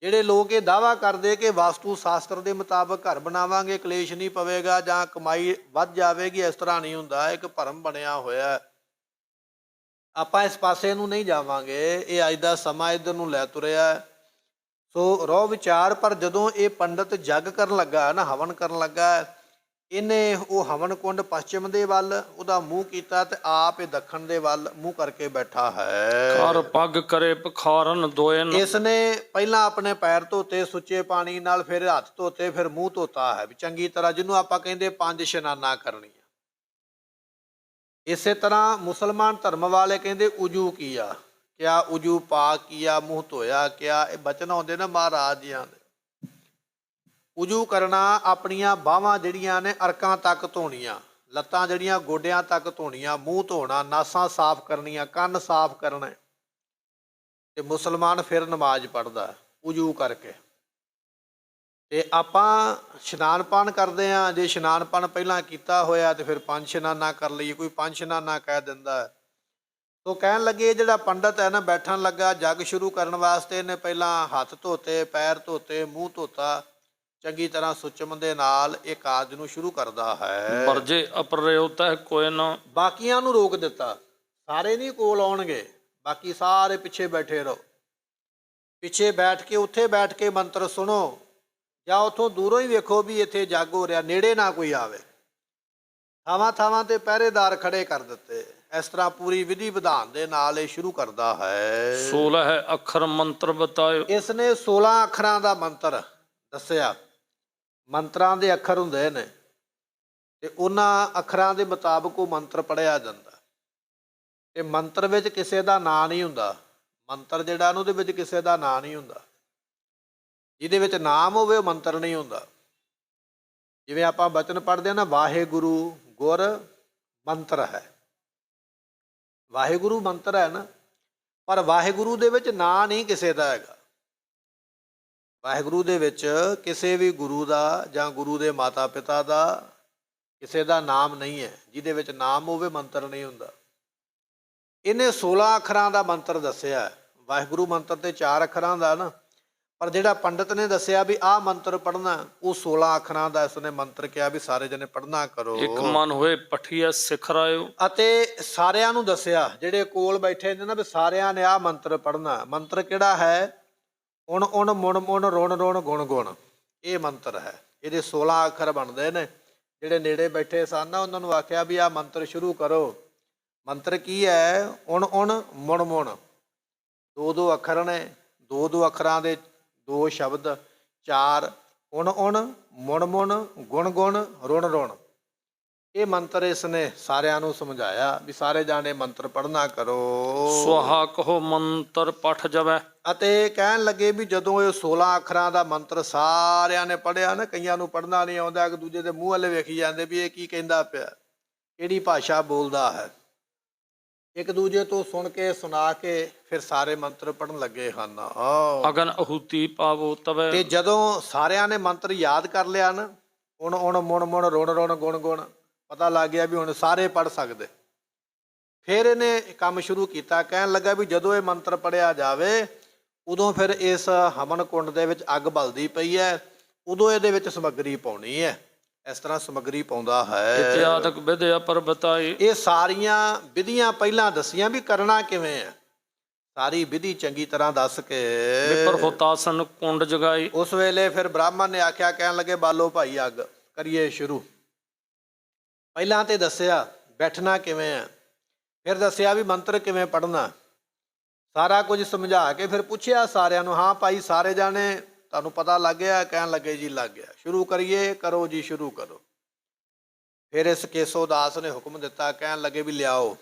ਜਿਹੜੇ ਲੋਕ ਇਹ ਦਾਅਵਾ ਕਰਦੇ ਕਿ ਵਾਸਤੂ ਸ਼ਾਸਤਰ ਦੇ ਮੁਤਾਬਕ ਘਰ ਬਣਾਵਾਂਗੇ, ਕਲੇਸ਼ ਨਹੀਂ ਪਵੇਗਾ ਜਾਂ ਕਮਾਈ ਵੱਧ ਜਾਵੇਗੀ, ਇਸ ਤਰ੍ਹਾਂ ਨਹੀਂ ਹੁੰਦਾ। ਇੱਕ ਭਰਮ ਬਣਿਆ ਹੋਇਆ, ਆਪਾਂ ਇਸ ਪਾਸੇ ਨੂੰ ਨਹੀਂ ਜਾਵਾਂਗੇ। ਇਹ ਅੱਜ ਦਾ ਸਮਾਂ ਇੱਧਰ ਨੂੰ ਲੈ ਤੁਰਿਆ, ਸੋ ਰੋ ਵਿਚਾਰ। ਪਰ ਜਦੋਂ ਇਹ ਪੰਡਤ ਜੱਗ ਕਰਨ ਲੱਗਾ ਨਾ, ਹਵਨ ਕਰਨ ਲੱਗਾ, ਇਹਨੇ ਉਹ ਹਵਨ ਕੁੰਡ ਪੱਛਮ ਦੇ ਵੱਲ ਉਹਦਾ ਮੂੰਹ ਕੀਤਾ ਤੇ ਆਪ ਇਹ ਦੱਖਣ ਦੇ ਵੱਲ ਮੂੰਹ ਕਰਕੇ ਬੈਠਾ ਹੈ। ਕਰ ਪੱਗ ਕਰੇ ਪਖਾਰਨ ਦੋਇਨ। ਇਸ ਨੇ ਪਹਿਲਾਂ ਆਪਣੇ ਪੈਰ ਧੋਤੇ ਸੁੱਚੇ ਪਾਣੀ ਨਾਲ, ਫਿਰ ਹੱਥ ਧੋਤੇ, ਫਿਰ ਮੂੰਹ ਧੋਤਾ ਹੈ ਵੀ ਚੰਗੀ ਤਰ੍ਹਾਂ, ਜਿਹਨੂੰ ਆਪਾਂ ਕਹਿੰਦੇ 5 ਇਸ਼ਨਾਨਾਂ ਕਰਨੀਆਂ। ਇਸੇ ਤਰ੍ਹਾਂ ਮੁਸਲਮਾਨ ਧਰਮ ਵਾਲੇ ਕਹਿੰਦੇ ਉਜੂ ਕੀਆ, ਕਿਆ ਉਜੂ ਪਾ ਕੀਆ, ਮੂੰਹ ਧੋਇਆ ਕਿਆ। ਇਹ ਬਚਨ ਆਉਂਦੇ ਨਾ ਮਹਾਰਾਜ ਜੀਆਂ ਦੇ। ਉਜੂ ਕਰਨਾ, ਆਪਣੀਆਂ ਬਾਹਾਂ ਜਿਹੜੀਆਂ ਨੇ ਅਰਕਾਂ ਤੱਕ ਧੋਣੀਆਂ, ਲੱਤਾਂ ਜਿਹੜੀਆਂ ਗੋਡਿਆਂ ਤੱਕ ਧੋਣੀਆਂ, ਮੂੰਹ ਧੋਣਾ, ਨਾਸਾਂ ਸਾਫ਼ ਕਰਨੀਆਂ, ਕੰਨ ਸਾਫ਼ ਕਰਨੇ। ਤੇ ਮੁਸਲਮਾਨ ਫਿਰ ਨਮਾਜ਼ ਪੜ੍ਹਦਾ ਉਜੂ ਕਰਕੇ। ਤੇ ਆਪਾਂ ਇਸ਼ਨਾਨ ਪਾਨ ਕਰਦੇ ਹਾਂ, ਜੇ ਇਸ਼ਨਾਨ ਪਾਨ ਪਹਿਲਾਂ ਕੀਤਾ ਹੋਇਆ ਤੇ ਫਿਰ 5 ਇਸ਼ਨਾਨਾਂ ਕਰ ਲਈਏ, ਕੋਈ 5 ਇਸ਼ਨਾਨਾਂ ਕਹਿ ਦਿੰਦਾ। ਤੋ ਕਹਿਣ ਲੱਗੇ ਜਿਹੜਾ ਪੰਡਤ ਹੈ ਨਾ ਬੈਠਣ ਲੱਗਾ ਜੱਗ ਸ਼ੁਰੂ ਕਰਨ ਵਾਸਤੇ, ਇਹਨੇ ਪਹਿਲਾਂ ਹੱਥ ਧੋਤੇ, ਪੈਰ ਧੋਤੇ, ਮੂੰਹ ਧੋਤਾ, ਚੰਗੀ ਤਰ੍ਹਾਂ ਸੁਚਮ ਦੇ ਨਾਲ ਇਹ ਕਾਜ ਨੂੰ ਸ਼ੁਰੂ ਕਰਦਾ ਹੈ। ਵਰਜੇ ਅਪਰਿਓ ਤਹਿ ਕੋਈ ਨਾ। ਬਾਕੀਆਂ ਨੂੰ ਰੋਕ ਦਿੱਤਾ, ਸਾਰੇ ਨਹੀਂ ਕੋਲ ਆਉਣਗੇ, ਬਾਕੀ ਸਾਰੇ ਪਿੱਛੇ ਬੈਠੇ ਰਹੋ। ਪਿੱਛੇ ਬੈਠ ਕੇ, ਉੱਥੇ ਬੈਠ ਕੇ ਮੰਤਰ ਸੁਣੋ, ਜਾਂ ਉੱਥੋਂ ਦੂਰੋਂ ਹੀ ਵੇਖੋ ਵੀ ਇੱਥੇ ਜੱਗ ਹੋ ਰਿਹਾ, ਨੇੜੇ ਨਾ ਕੋਈ ਆਵੇ। ਥਾਵਾਂ ਥਾਵਾਂ ਤੇ ਪਹਿਰੇਦਾਰ ਖੜੇ ਕਰ ਦਿੱਤੇ। ਇਸ ਤਰ੍ਹਾਂ ਪੂਰੀ ਵਿਧੀ ਵਿਧਾਨ ਦੇ ਨਾਲ ਇਹ ਸ਼ੁਰੂ ਕਰਦਾ ਹੈ। 16 ਅੱਖਰ ਮੰਤਰ ਬਤਾਇਓ। ਇਸ ਨੇ 16 ਅੱਖਰਾਂ ਦਾ ਮੰਤਰ ਦੱਸਿਆ। ਮੰਤਰਾਂ ਦੇ ਅੱਖਰ ਹੁੰਦੇ ਨੇ ਤੇ ਉਹਨਾਂ ਅੱਖਰਾਂ ਦੇ ਮੁਤਾਬਕ ਉਹ ਮੰਤਰ ਪੜ੍ਹਿਆ ਜਾਂਦਾ। ਤੇ ਮੰਤਰ ਵਿੱਚ ਕਿਸੇ ਦਾ ਨਾਂ ਨਹੀਂ ਹੁੰਦਾ। ਮੰਤਰ ਜਿਹੜਾ ਉਹਦੇ ਵਿੱਚ ਕਿਸੇ ਦਾ ਨਾਂ ਨਹੀਂ ਹੁੰਦਾ। ਜਿਹਦੇ ਵਿੱਚ ਨਾਮ ਹੋਵੇ ਉਹ ਮੰਤਰ ਨਹੀਂ ਹੁੰਦਾ। ਜਿਵੇਂ ਆਪਾਂ ਬਚਨ ਪੜ੍ਹਦੇ ਹਾਂ ਨਾ, ਵਾਹਿਗੁਰੂ ਗੁਰ ਮੰਤਰ ਹੈ, ਵਾਹਿਗੁਰੂ ਮੰਤਰ ਹੈ ਨਾ, ਪਰ ਵਾਹਿਗੁਰੂ ਦੇ ਵਿੱਚ ਨਾਂ ਨਹੀਂ ਕਿਸੇ ਦਾ ਹੈਗਾ। ਵਾਹਿਗੁਰੂ ਦੇ ਵਿੱਚ ਕਿਸੇ ਵੀ ਗੁਰੂ ਦਾ ਜਾਂ ਗੁਰੂ ਦੇ ਮਾਤਾ ਪਿਤਾ ਦਾ ਕਿਸੇ ਦਾ ਨਾਮ ਨਹੀਂ ਹੈ। ਜਿਹਦੇ ਵਿੱਚ ਨਾਮ ਹੋਵੇ ਮੰਤਰ ਨਹੀਂ ਹੁੰਦਾ। ਇਹਨੇ 16 ਅੱਖਰਾਂ ਦਾ ਮੰਤਰ ਦੱਸਿਆ। ਵਾਹਿਗੁਰੂ ਮੰਤਰ ਤੇ 4 ਅੱਖਰਾਂ ਦਾ ਨਾ, ਪਰ ਜਿਹੜਾ ਪੰਡਤ ਨੇ ਦੱਸਿਆ ਵੀ ਆਹ ਮੰਤਰ ਪੜ੍ਹਨਾ, ਉਹ 16 ਅੱਖਰਾਂ ਦਾ ਇਸਨੇ ਮੰਤਰ ਕਿਹਾ ਵੀ ਸਾਰੇ ਜਣੇ ਪੜ੍ਹਨਾ ਕਰੋ। ਇੱਕ ਮਨ ਹੋਏ ਪਠੀਆ ਸਿੱਖ ਰਾਇਓ। ਅਤੇ ਸਾਰਿਆਂ ਨੂੰ ਦੱਸਿਆ, ਜਿਹੜੇ ਕੋਲ ਬੈਠੇ ਨੇ ਨਾ, ਵੀ ਸਾਰਿਆਂ ਨੇ ਆਹ ਮੰਤਰ ਪੜ੍ਹਨਾ। ਮੰਤਰ ਕਿਹੜਾ ਹੈ? ਉਣ ਉਣ ਮੁਣ ਮੁਣ ਰੁਣ ਰੁਣ ਗੁਣ ਗੁਣ, ਇਹ ਮੰਤਰ ਹੈ। ਇਹਦੇ 16 ਅੱਖਰ ਬਣਦੇ ਨੇ। ਜਿਹੜੇ ਨੇੜੇ ਬੈਠੇ ਸਨ ਨਾ, ਉਹਨਾਂ ਨੂੰ ਆਖਿਆ ਵੀ ਆਹ ਮੰਤਰ ਸ਼ੁਰੂ ਕਰੋ। ਮੰਤਰ ਕੀ ਹੈ? ਉਣ ਉਣ ਮੁਣ ਮੁਣ, 2 ਅੱਖਰ ਨੇ, 2 ਅੱਖਰਾਂ ਦੇ 2 ਸ਼ਬਦ, 4 ਉਣ ਉਣ ਮੁਣ ਮੁਣ ਗੁਣ ਗੁਣ ਰੁਣ ਰੁਣ। ਇਹ ਮੰਤਰ ਇਸਨੇ ਸਾਰਿਆਂ ਨੂੰ ਸਮਝਾਇਆ ਵੀ ਸਾਰੇ ਜਾਣੇ ਮੰਤਰ ਪੜ੍ਹਨਾ ਕਰੋ। ਸੁਹਾ ਕਹੋ ਮੰਤਰ ਪਠ ਜਾਵੇ। ਅਤੇ ਕਹਿਣ ਲੱਗੇ ਵੀ ਜਦੋਂ ਇਹ 16 ਅੱਖਰਾਂ ਦਾ ਮੰਤਰ ਸਾਰਿਆਂ ਨੇ ਪੜ੍ਹਿਆ ਨਾ, ਕਈਆਂ ਨੂੰ ਪੜ੍ਹਨਾ ਨਹੀਂ ਆਉਂਦਾ, ਇੱਕ ਦੂਜੇ ਦੇ ਮੂੰਹ ਵੱਲ ਵੇਖੀ ਜਾਂਦੇ ਵੀ ਇਹ ਕੀ ਕਹਿੰਦਾ ਪਿਆ, ਕਿਹੜੀ ਭਾਸ਼ਾ ਬੋਲਦਾ ਹੈ। ਇੱਕ ਦੂਜੇ ਤੋਂ ਸੁਣ ਕੇ ਸੁਣਾ ਕੇ ਫਿਰ ਸਾਰੇ ਮੰਤਰ ਪੜ੍ਹਨ ਲੱਗੇ ਹਨ। ਅਗਨ ਅਹੂਤੀ ਪਾਵੋ ਤਵੇ। ਤੇ ਜਦੋਂ ਸਾਰਿਆਂ ਨੇ ਮੰਤਰ ਯਾਦ ਕਰ ਲਿਆ ਨਾ, ਉਣ ਉਣ ਮੁਣ ਮੁਣ ਰੁਣ ਰੁਣ ਗੁਣ ਗੁਣ, ਪਤਾ ਲੱਗ ਗਿਆ ਵੀ ਹੁਣ ਸਾਰੇ ਪੜ੍ਹ ਸਕਦੇ। ਫਿਰ ਇਹਨੇ ਕੰਮ ਸ਼ੁਰੂ ਕੀਤਾ। ਕਹਿਣ ਲੱਗਾ ਵੀ ਜਦੋਂ ਇਹ ਮੰਤਰ ਪੜ੍ਹਿਆ ਜਾਵੇ, ਉਦੋਂ ਫਿਰ ਇਸ ਹਵਨ ਕੁੰਡ ਦੇ ਵਿੱਚ ਅੱਗ ਬਲਦੀ ਪਈ ਹੈ। ਉਦੋਂ ਇਹਦੇ ਵਿੱਚ ਸਮੱਗਰੀ ਪਾਉਣੀ ਹੈ। ਇਸ ਤਰ੍ਹਾਂ ਸਮੱਗਰੀ ਪਾਉਂਦਾ ਹੈ। ਇਤਿਆਦਿਕ ਵਿਦਿਆ ਪਰ ਬਤਾਈ। ਇਹ ਸਾਰੀਆਂ ਵਿਧੀਆਂ ਪਹਿਲਾਂ ਦੱਸੀਆਂ ਵੀ ਕਰਨਾ ਕਿਵੇਂ ਹੈ। ਸਾਰੀ ਵਿਧੀ ਚੰਗੀ ਤਰ੍ਹਾਂ ਦੱਸ ਕੇ ਵਿਪਰ ਹੋਤਾਸਨ ਕੁੰਡ ਜਗਾਈ। ਉਸ ਵੇਲੇ ਫਿਰ ਬ੍ਰਾਹਮਣ ਨੇ ਆਖਿਆ, ਕਹਿਣ ਲੱਗੇ ਬਾਲੋ ਭਾਈ ਅੱਗ ਕਰੀਏ ਸ਼ੁਰੂ। ਪਹਿਲਾਂ ਤੇ ਦੱਸਿਆ ਬੈਠਣਾ ਕਿਵੇਂ ਹੈ, ਫਿਰ ਦੱਸਿਆ ਵੀ ਮੰਤਰ ਕਿਵੇਂ ਪੜ੍ਹਨਾ, ਸਾਰਾ ਕੁਝ ਸਮਝਾ ਕੇ ਫਿਰ ਪੁੱਛਿਆ ਸਾਰਿਆਂ ਨੂੰ, ਹਾਂ ਭਾਈ ਸਾਰੇ ਜਾਣੇ ਤੁਹਾਨੂੰ ਪਤਾ ਲੱਗ ਗਿਆ? ਕਹਿਣ ਲੱਗੇ ਜੀ ਲੱਗ ਗਿਆ। ਸ਼ੁਰੂ ਕਰੀਏ? ਕਰੋ ਜੀ ਸ਼ੁਰੂ ਕਰੋ। ਫਿਰ ਇਸ ਕੇਸੋ ਦਾਸ ਨੇ ਹੁਕਮ ਦਿੱਤਾ, ਕਹਿਣ ਲੱਗੇ ਵੀ ਲਿਆਓ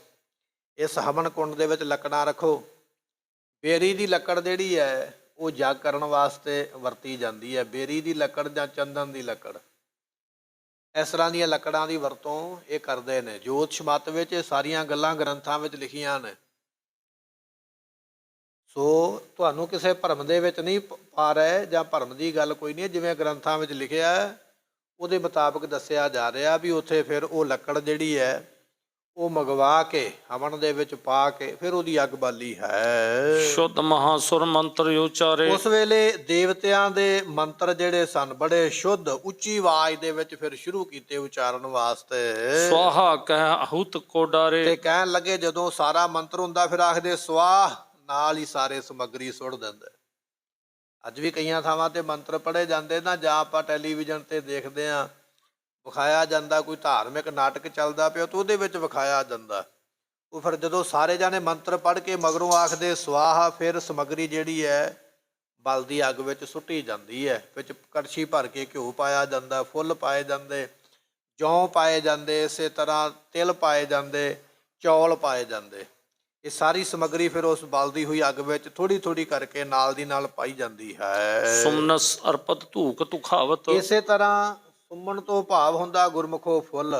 ਇਸ ਹਵਨ ਕੁੰਡ ਦੇ ਵਿੱਚ ਲੱਕੜਾਂ ਰੱਖੋ। ਬੇਰੀ ਦੀ ਲੱਕੜ ਜਿਹੜੀ ਹੈ ਉਹ ਜਗ ਕਰਨ ਵਾਸਤੇ ਵਰਤੀ ਜਾਂਦੀ ਹੈ। ਬੇਰੀ ਦੀ ਲੱਕੜ ਜਾਂ ਚੰਦਨ ਦੀ ਲੱਕੜ, ਇਸ ਤਰ੍ਹਾਂ ਦੀਆਂ ਲੱਕੜਾਂ ਦੀ ਵਰਤੋਂ ਇਹ ਕਰਦੇ ਨੇ। ਜੋਤਿਸ਼ ਮਤ ਵਿੱਚ ਇਹ ਸਾਰੀਆਂ ਗੱਲਾਂ ਗ੍ਰੰਥਾਂ ਵਿੱਚ ਲਿਖੀਆਂ ਨੇ। ਸੋ ਤੁਹਾਨੂੰ ਕਿਸੇ ਭਰਮ ਦੇ ਵਿੱਚ ਨਹੀਂ ਪਾ ਰਹੇ, ਜਾਂ ਭਰਮ ਦੀ ਗੱਲ ਕੋਈ ਨਹੀਂ। ਜਿਵੇਂ ਗ੍ਰੰਥਾਂ ਵਿੱਚ ਲਿਖਿਆ ਹੈ ਉਹਦੇ ਮੁਤਾਬਕ ਦੱਸਿਆ ਜਾ ਰਿਹਾ ਵੀ ਉੱਥੇ ਫਿਰ ਉਹ ਲੱਕੜ ਜਿਹੜੀ ਹੈ ਉਹ ਮੰਗਵਾ ਕੇ ਹਵਨ ਦੇ ਵਿੱਚ ਪਾ ਕੇ ਫਿਰ ਉਹਦੀ ਅੱਗ ਬਾਲੀ ਹੈ। ਸ਼ੁੱਧ ਮਹਾਸੁਰ ਮੰਤਰ ਉਚਾਰੇ। ਉਸ ਵੇਲੇ ਦੇਵਤਿਆਂ ਦੇ ਮੰਤਰ ਜਿਹੜੇ ਸਨ ਬੜੇ ਸ਼ੁੱਧ ਉੱਚੀ ਆਵਾਜ਼ ਦੇ ਵਿੱਚ ਫਿਰ ਸ਼ੁਰੂ ਕੀਤੇ ਉਚਾਰਨ ਵਾਸਤੇ। ਸਵਾਹਾ ਕਹਿ ਅਹੁਤ ਕੋ ਡਾਰੇ। ਤੇ ਕਹਿਣ ਲੱਗੇ, ਜਦੋਂ ਸਾਰਾ ਮੰਤਰ ਹੁੰਦਾ ਫਿਰ ਆਖਦੇ ਸਵਾਹ, ਨਾਲ ਹੀ ਸਾਰੇ ਸਮੱਗਰੀ ਸੁੱਟ ਦਿੰਦੇ। ਅੱਜ ਵੀ ਕਈਆਂ ਥਾਵਾਂ ਤੇ ਮੰਤਰ ਪੜ੍ਹੇ ਜਾਂਦੇ ਨਾ, ਜਾਂ ਆਪਾਂ ਟੈਲੀਵਿਜ਼ਨ ਤੇ ਦੇਖਦੇ ਹਾਂ ਵਿਖਾਇਆ ਜਾਂਦਾ, ਕੋਈ ਧਾਰਮਿਕ ਨਾਟਕ ਚੱਲਦਾ ਪਿਆ ਤਾਂ ਉਹਦੇ ਵਿੱਚ ਵਿਖਾਇਆ ਜਾਂਦਾ। ਉਹ ਫਿਰ ਜਦੋਂ ਸਾਰੇ ਜਾਣੇ ਮੰਤਰ ਪੜ੍ਹ ਕੇ ਮਗਰੋਂ ਆਖਦੇ ਸਵਾਹ, ਫਿਰ ਸਮੱਗਰੀ ਜਿਹੜੀ ਹੈ ਬਲਦੀ ਅੱਗ ਵਿੱਚ ਸੁੱਟੀ ਜਾਂਦੀ ਹੈ। ਵਿੱਚ ਕੜਛੀ ਭਰ ਕੇ ਘਿਓ ਪਾਇਆ ਜਾਂਦਾ, ਫੁੱਲ ਪਾਏ ਜਾਂਦੇ, ਜੌਂ ਪਾਏ ਜਾਂਦੇ, ਇਸੇ ਤਰ੍ਹਾਂ ਤਿਲ ਪਾਏ ਜਾਂਦੇ, ਚੌਲ ਪਾਏ ਜਾਂਦੇ। ਇਹ ਸਾਰੀ ਸਮੱਗਰੀ ਫਿਰ ਉਸ ਬਲਦੀ ਹੋਈ ਅੱਗ ਵਿੱਚ ਥੋੜ੍ਹੀ ਥੋੜ੍ਹੀ ਕਰਕੇ ਨਾਲ ਦੀ ਨਾਲ ਪਾਈ ਜਾਂਦੀ ਹੈ। ਸੁਮਨਸ ਅਰਪਤ ਧੂਕ ਤੁਖਾਵਤ। ਇਸੇ ਤਰ੍ਹਾਂ ਸੁਮਨ ਤੋਂ ਭਾਵ ਹੁੰਦਾ ਗੁਰਮੁਖੋ ਫੁੱਲ।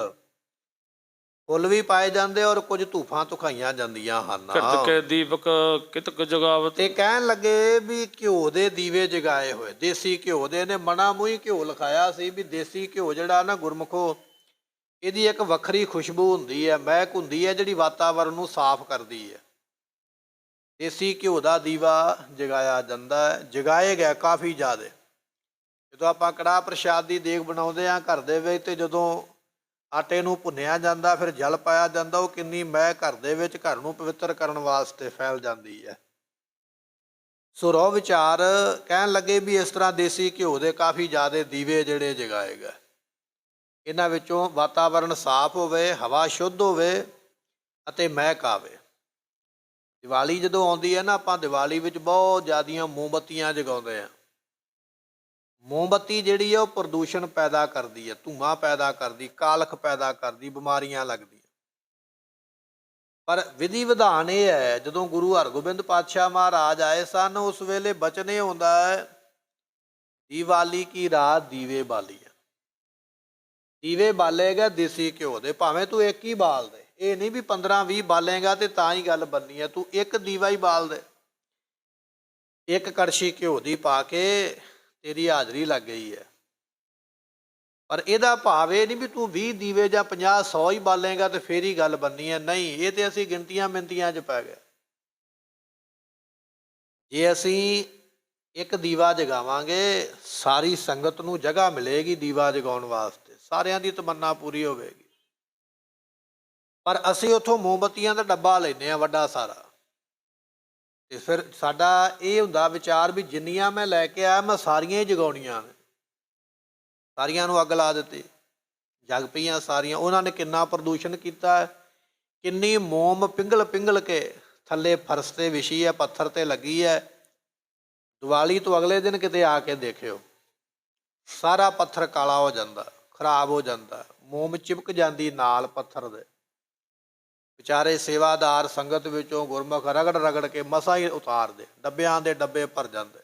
ਫੁੱਲ ਵੀ ਪਾਏ ਜਾਂਦੇ ਔਰ ਕੁਝ ਧੂਫਾਂ ਧੁਖਾਈਆਂ ਜਾਂਦੀਆਂ ਹਨ। ਕਿਰਤ ਕੇ ਦੀਪਕ ਕਿਤਕ ਜਗਾਵਤ। ਤੇ ਕਹਿਣ ਲੱਗੇ ਵੀ ਘਿਓ ਦੇ ਦੀਵੇ ਜਗਾਏ ਹੋਏ, ਦੇਸੀ ਘਿਓ ਦੇ ਨੇ। ਮਣਾ ਮੂੰਹ ਘਿਓ ਲਿਖਾਇਆ ਸੀ ਵੀ ਦੇਸੀ ਘਿਓ ਜਿਹੜਾ ਨਾ ਗੁਰਮੁਖੋ, ਇਹਦੀ ਇੱਕ ਵੱਖਰੀ ਖੁਸ਼ਬੂ ਹੁੰਦੀ ਹੈ, ਮਹਿਕ ਹੁੰਦੀ ਹੈ ਜਿਹੜੀ ਵਾਤਾਵਰਨ ਨੂੰ ਸਾਫ਼ ਕਰਦੀ ਹੈ। ਦੇਸੀ ਘਿਓ ਦਾ ਦੀਵਾ ਜਗਾਇਆ ਜਾਂਦਾ ਹੈ। ਜਗਾਏ ਗਏ ਕਾਫੀ ਜ਼ਿਆਦਾ। ਜਦੋਂ ਆਪਾਂ ਕੜਾਹ ਪ੍ਰਸ਼ਾਦ ਦੀ ਦੇਗ ਬਣਾਉਂਦੇ ਹਾਂ ਘਰ ਦੇ ਵਿੱਚ, ਤੇ ਜਦੋਂ ਆਟੇ ਨੂੰ ਭੁੰਨਿਆ ਜਾਂਦਾ ਫਿਰ ਜਲ ਪਾਇਆ ਜਾਂਦਾ, ਉਹ ਕਿੰਨੀ ਮਹਿਕ ਘਰ ਦੇ ਵਿੱਚ ਘਰ ਨੂੰ ਪਵਿੱਤਰ ਕਰਨ ਵਾਸਤੇ ਫੈਲ ਜਾਂਦੀ ਹੈ। ਸੋ ਰੋ ਵਿਚਾਰ ਕਹਿਣ ਲੱਗੇ ਵੀ ਇਸ ਤਰ੍ਹਾਂ ਦੇਸੀ ਘਿਓ ਦੇ ਕਾਫੀ ਜ਼ਿਆਦਾ ਦੀਵੇ ਜਿਹੜੇ ਜਗਾਏ ਗਏ। ਇਹਨਾਂ ਵਿੱਚੋਂ ਵਾਤਾਵਰਨ ਸਾਫ਼ ਹੋਵੇ, ਹਵਾ ਸ਼ੁੱਧ ਹੋਵੇ ਅਤੇ ਮਹਿਕ ਆਵੇ। ਦੀਵਾਲੀ ਜਦੋਂ ਆਉਂਦੀ ਹੈ ਨਾ, ਆਪਾਂ ਦੀਵਾਲੀ ਵਿੱਚ ਬਹੁਤ ਜ਼ਿਆਦੀਆਂ ਮੋਮਬੱਤੀਆਂ ਜਗਾਉਂਦੇ ਹਾਂ। ਮੋਮਬੱਤੀ ਜਿਹੜੀ ਹੈ ਉਹ ਪ੍ਰਦੂਸ਼ਣ ਪੈਦਾ ਕਰਦੀ ਹੈ, ਧੂੰਆਂ ਪੈਦਾ ਕਰਦੀ, ਕਾਲਖ ਪੈਦਾ ਕਰਦੀ, ਬਿਮਾਰੀਆਂ ਲੱਗਦੀਆਂ। ਪਰ ਵਿਧੀ ਵਿਧਾਨ ਇਹ ਹੈ, ਜਦੋਂ ਗੁਰੂ ਹਰਗੋਬਿੰਦ ਪਾਤਸ਼ਾਹ ਮਹਾਰਾਜ ਆਏ ਸਨ ਉਸ ਵੇਲੇ ਬਚਨ ਇਹ ਹੁੰਦਾ ਹੈ, ਦੀਵਾਲੀ ਕੀ ਰਾਤ ਦੀਵੇ ਬਾਲੀਏ। ਦੀਵੇ ਬਾਲੇਗਾ ਦੇਸੀ ਘਿਓ ਦੇ, ਭਾਵੇਂ ਤੂੰ ਇੱਕ ਹੀ ਬਾਲ ਦੇ। ਇਹ ਨਹੀਂ ਵੀ 15-20 ਬਾਲੇਗਾ ਤੇ ਤਾਂ ਹੀ ਗੱਲ ਬਣਨੀ ਹੈ। ਤੂੰ ਇੱਕ ਦੀਵਾ ਹੀ ਬਾਲ ਦੇ, ਇੱਕ ਕੜਛੀ ਘਿਓ ਦੀ ਪਾ ਕੇ ਤੇਰੀ ਹਾਜ਼ਰੀ ਲੱਗ ਗਈ ਹੈ। ਪਰ ਇਹਦਾ ਭਾਵ ਇਹ ਨਹੀਂ ਵੀ ਤੂੰ 20 ਦੀਵੇ ਜਾਂ 50-100 ਹੀ ਬਾਲੇਗਾ ਤੇ ਫੇਰ ਹੀ ਗੱਲ ਬਣਨੀ ਹੈ। ਨਹੀਂ, ਇਹ ਤੇ ਅਸੀਂ ਗਿਣਤੀਆਂ ਮਿੰਤੀਆਂ 'ਚ ਪੈ ਗਏ। ਜੇ ਅਸੀਂ ਇੱਕ ਦੀਵਾ ਜਗਾਵਾਂਗੇ ਸਾਰੀ ਸੰਗਤ ਨੂੰ ਜਗ੍ਹਾ ਮਿਲੇਗੀ ਦੀਵਾ ਜਗਾਉਣ ਵਾਸਤੇ, ਸਾਰਿਆਂ ਦੀ ਤਮੰਨਾ ਪੂਰੀ ਹੋਵੇਗੀ। ਪਰ ਅਸੀਂ ਉੱਥੋਂ ਮੋਮਬੱਤੀਆਂ ਦਾ ਡੱਬਾ ਲੈਂਦੇ ਹਾਂ ਵੱਡਾ ਸਾਰਾ, ਤੇ ਫਿਰ ਸਾਡਾ ਇਹ ਹੁੰਦਾ ਵਿਚਾਰ ਵੀ ਜਿੰਨੀਆਂ ਮੈਂ ਲੈ ਕੇ ਆਇਆ ਮੈਂ ਸਾਰੀਆਂ ਹੀ ਜਗਾਉਣੀਆਂ ਨੇ। ਸਾਰੀਆਂ ਨੂੰ ਅੱਗ ਲਾ ਦਿੱਤੀ, ਜਗ ਪਈਆਂ ਸਾਰੀਆਂ। ਉਹਨਾਂ ਨੇ ਕਿੰਨਾ ਪ੍ਰਦੂਸ਼ਣ ਕੀਤਾ, ਕਿੰਨੀ ਮੋਮ ਪਿੰਗਲ ਪਿੰਗਲ ਕੇ ਥੱਲੇ ਫਰਸ਼ 'ਤੇ ਵਿਛੀ ਹੈ, ਪੱਥਰ 'ਤੇ ਲੱਗੀ ਹੈ। ਦੀਵਾਲੀ ਤੋਂ ਅਗਲੇ ਦਿਨ ਕਿਤੇ ਆ ਕੇ ਦੇਖਿਓ, ਸਾਰਾ ਪੱਥਰ ਕਾਲਾ ਹੋ ਜਾਂਦਾ, ਖਰਾਬ ਹੋ ਜਾਂਦਾ, ਮੋਮ ਚਿਪਕ ਜਾਂਦੀ ਨਾਲ ਪੱਥਰ ਦੇ। ਵਿਚਾਰੇ ਸੇਵਾਦਾਰ ਸੰਗਤ ਵਿੱਚੋਂ ਗੁਰਮੁਖ ਰਗੜ ਰਗੜ ਕੇ ਮਸਾਂ ਹੀ ਉਤਾਰਦੇ, ਡੱਬਿਆਂ ਦੇ ਡੱਬੇ ਭਰ ਜਾਂਦੇ।